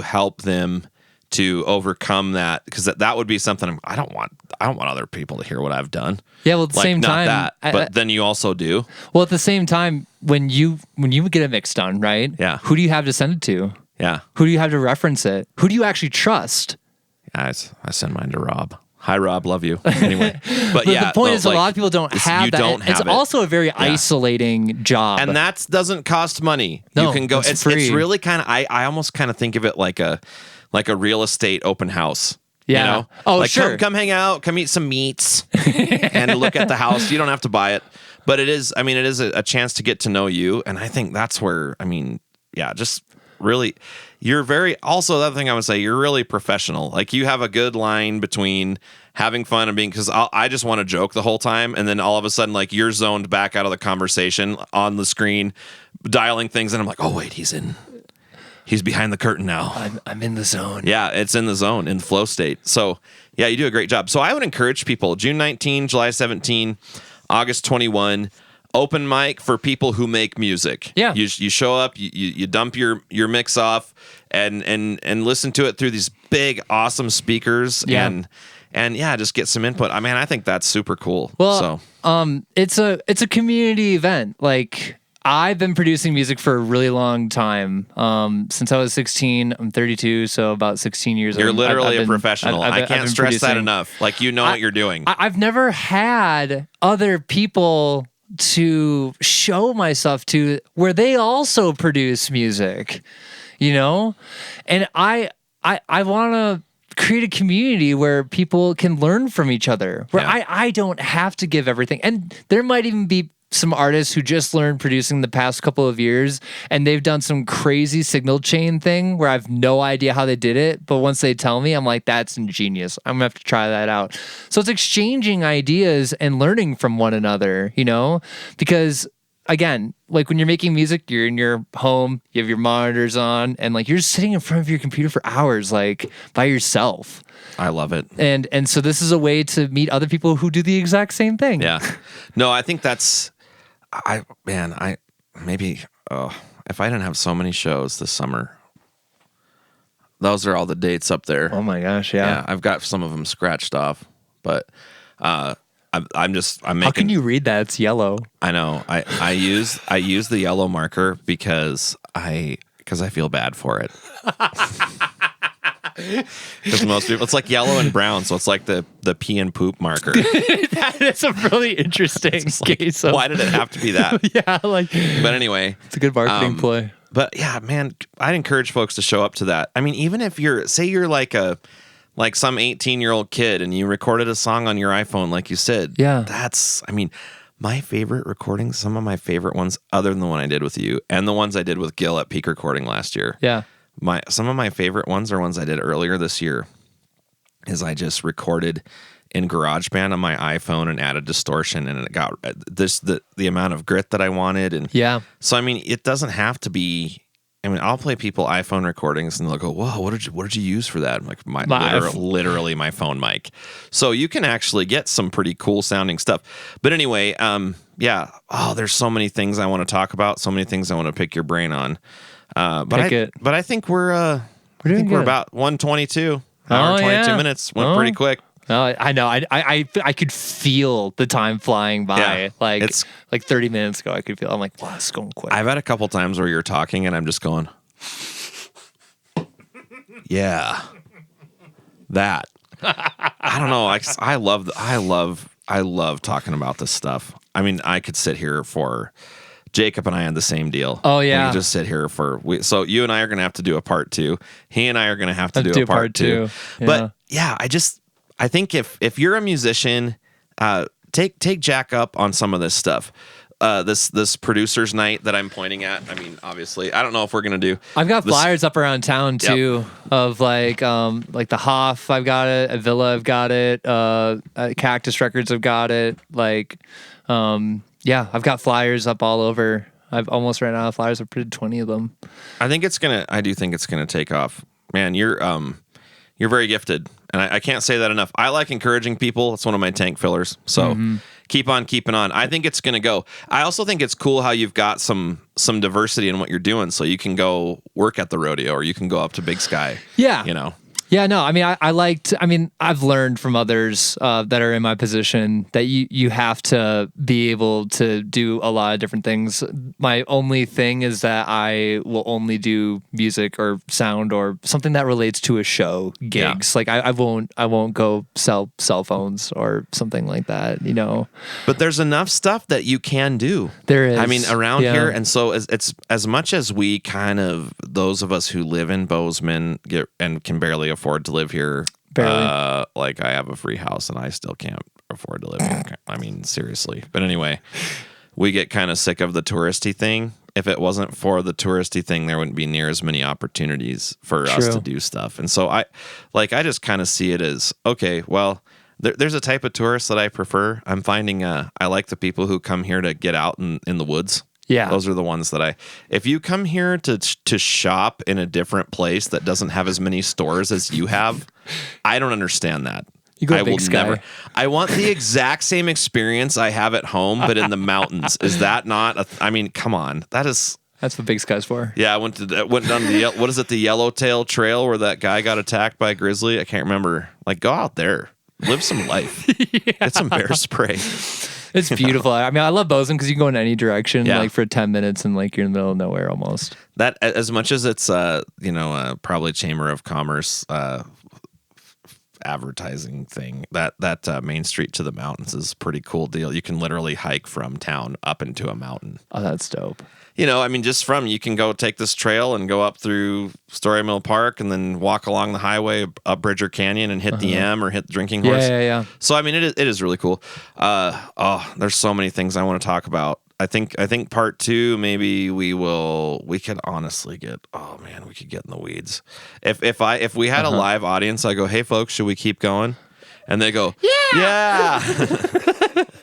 help them to overcome that, because that would be something I don't want other people to hear what I've done. Yeah, well, at the like, same not time, that, but then you also do. Well, at the same time, when you get a mix done, right? Yeah. Who do you have to send it to? Yeah. Who do you have to reference it? Who do you actually trust? Guys, I send mine to Rob. Hi, Rob. Love you. Anyway, but the point is, a lot of people don't have that. Don't have it's it. also a very isolating job, and that doesn't cost money. No, you can go. it's free. It's really kind of. I almost kind of think of it like a real estate open house. Yeah. You know? Oh, like, sure. Come hang out. Come eat some meats and look at the house. You don't have to buy it, but it is. I mean, it is a chance to get to know you, and I think that's where. I mean, yeah, just really. You're very. Also, the other thing I would say, you're really professional. Like, you have a good line between having fun and being, because I just want to joke the whole time, and then all of a sudden, like, you're zoned back out of the conversation on the screen, dialing things, and I'm like, oh wait, he's behind the curtain now. I'm in the zone. Yeah, it's in the zone, in the flow state. So yeah, you do a great job. So I would encourage people, June 19, July 17, August 21. Open mic for people who make music. Yeah, you show up, you dump your mix off, and listen to it through these big awesome speakers. Yeah. And yeah, just get some input. I mean, I think that's super cool. Well, it's a community event. Like, I've been producing music for a really long time. Since I was 16, I'm 32, so about 16 years. You're literally a professional. I can't stress that enough. Like, you know what you're doing. I've never had other people to show my stuff to where they also produce music, you know? And I want to create a community where people can learn from each other, where I don't have to give everything. And there might even be some artists who just learned producing the past couple of years, and they've done some crazy signal chain thing where I've no idea how they did it, but once they tell me, I'm like, that's ingenious. I'm gonna have to try that out. So it's exchanging ideas and learning from one another, you know? Because again, like, when you're making music, you're in your home, you have your monitors on, and like, you're just sitting in front of your computer for hours, like, by yourself. I love it. And so this is a way to meet other people who do the exact same thing. Yeah. No, I think that's, maybe if I didn't have so many shows this summer, those are all the dates up there. Oh my gosh, yeah. I've got some of them scratched off, but I'm making. How can you read that? It's yellow. I know. I use the yellow marker because I feel bad for it. Because most people, it's like yellow and brown, so it's like the pee and poop marker. That is a really interesting case. Why did it have to be that? Yeah, like. But anyway, it's a good marketing play. But yeah, man, I'd encourage folks to show up to that. I mean, even if you're like some 18-year-old kid and you recorded a song on your iPhone, like you said. Yeah, my favorite recordings, some of my favorite ones, other than the one I did with you and the ones I did with Gil at Peak Recording last year. Yeah. Some of my favorite ones are ones I did earlier this year, is I just recorded in GarageBand on my iPhone and added distortion, and it got the amount of grit that I wanted. And yeah, so I mean, it doesn't have to be. I mean, I'll play people iPhone recordings and they'll go, "Whoa, what did you use for that?" I'm like, literally my phone mic. So you can actually get some pretty cool sounding stuff. But anyway, yeah. Oh, there's so many things I want to talk about. So many things I want to pick your brain on. But I think we're about 122. Hour and 22 minutes. Went pretty quick. No, I know. I could feel the time flying by. Yeah, like 30 minutes ago, I could feel. I'm like, wow, it's going quick. I've had a couple times where you're talking and I'm just going, yeah, that. I don't know. I love talking about this stuff. I mean, I could sit here for. Jacob and I had the same deal. Oh yeah, we could just sit here so you and I are going to have to do a part 2. He and I are going to have to do a part 2. Yeah. But yeah, I think if you're a musician, take Jack up on some of this stuff. This producers night that I'm pointing at. I mean, obviously, I don't know if we're gonna do. I've got flyers up around town too, of like the Hoff. I've got it. At Villa, I've got it. Cactus Records, I've got it. Like, yeah, I've got flyers up all over. I've almost ran out of flyers. I've printed 20 of them. I do think it's gonna take off. Man, you're very gifted, and I can't say that enough. I like encouraging people. It's one of my tank fillers. So keep on keeping on. I think it's gonna go. I also think it's cool how you've got some diversity in what you're doing. So you can go work at the rodeo, or you can go up to Big Sky. Yeah, you know. Yeah, no, I mean, I've learned from others that are in my position that you have to be able to do a lot of different things. My only thing is that I will only do music or sound or something that relates to a show, gigs. Like I won't go sell cell phones or something like that, you know. But there's enough stuff that you can do. There is. I mean, around here, and so it's as much as we kind of, those of us who live in Bozeman and can barely afford to live here. Like I have a free house and I still can't afford to live here. I mean, seriously. But anyway, we get kind of sick of the touristy thing. If it wasn't for the touristy thing, there wouldn't be near as many opportunities for us to do stuff. And so I just kind of see it as, okay, well, there's a type of tourist that I prefer. I'm finding I like the people who come here to get out in the woods. Yeah. Those are the ones that if you come here to shop in a different place that doesn't have as many stores as you have, I don't understand that. You go Big Sky. I want the exact same experience I have at home, but in the mountains. Is that not I mean, come on. That's what Big Sky's for. Yeah, I went down the what is it, the Yellowtail Trail where that guy got attacked by a grizzly? I can't remember. Like, go out there. Live some life. Get some bear spray. It's beautiful. I mean, I love Bozeman because you can go in any direction, like for 10 minutes, and like you're in the middle of nowhere almost. That, as much as it's probably Chamber of Commerce advertising thing, that Main Street to the mountains is a pretty cool deal. You can literally hike from town up into a mountain. Oh, that's dope. You know, I mean, you can go take this trail and go up through Story Mill Park and then walk along the highway up Bridger Canyon and hit the M or hit the Drinking Horse. Yeah. So, I mean, it is really cool. There's so many things I want to talk about. I think part 2, maybe we could honestly we could get in the weeds. If we had a live audience, I go, hey folks, should we keep going? And they go, yeah.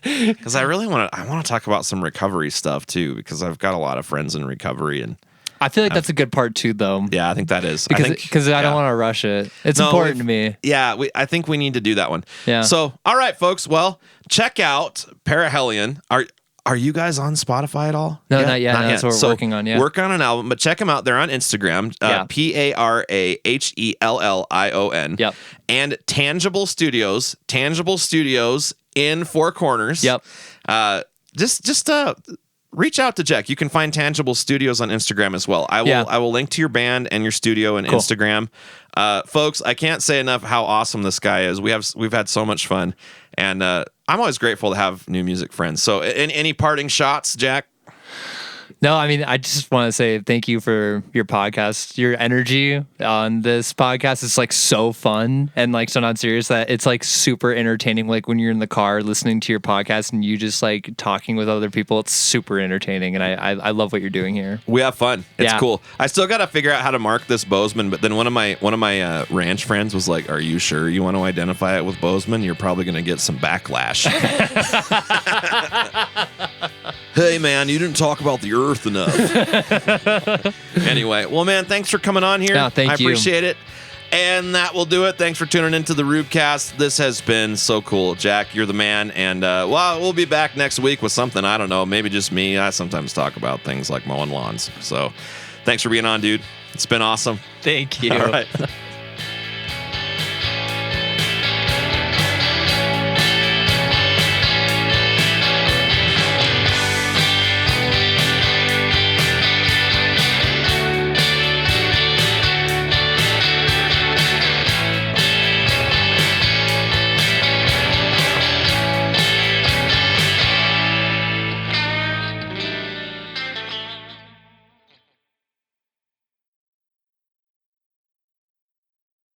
Because I want to talk about some recovery stuff too, because I've got a lot of friends in recovery, and I feel like that's a good part too, though. Yeah, I think that is because I don't want to rush it. It's important to me. Yeah, I think we need to do that one. Yeah. So, all right, folks. Well, check out Parahelion. Are you guys on Spotify at all? No, not yet. That's what we're working on. Yeah, work on an album, but check them out. They're on Instagram. Parahelion. Yep. And Tangible Studios in Four Corners. Yep. Just reach out to Jack. You can find Tangible Studios on Instagram as well. I will link to your band and your studio and Instagram. Folks, I can't say enough how awesome this guy is. We've had so much fun, and I'm always grateful to have new music friends. So, any parting shots, Jack? No, I mean, I just want to say thank you for your podcast. Your energy on this podcast is like so fun and like so not serious that it's like super entertaining. Like when you're in the car listening to your podcast and you just like talking with other people, it's super entertaining. And I love what you're doing here. We have fun. It's cool. I still got to figure out how to mark this Bozeman. But then one of my ranch friends was like, "Are you sure you want to identify it with Bozeman? You're probably going to get some backlash." Hey man, you didn't talk about the earth enough. Anyway, well man, thanks for coming on here. No, thank you. I appreciate it. And that will do it. Thanks for tuning into the Rubecast. This has been so cool. Jack, you're the man. And we'll be back next week with something, I don't know, maybe just me. I sometimes talk about things like mowing lawns. So thanks for being on, dude. It's been awesome. Thank you. All right.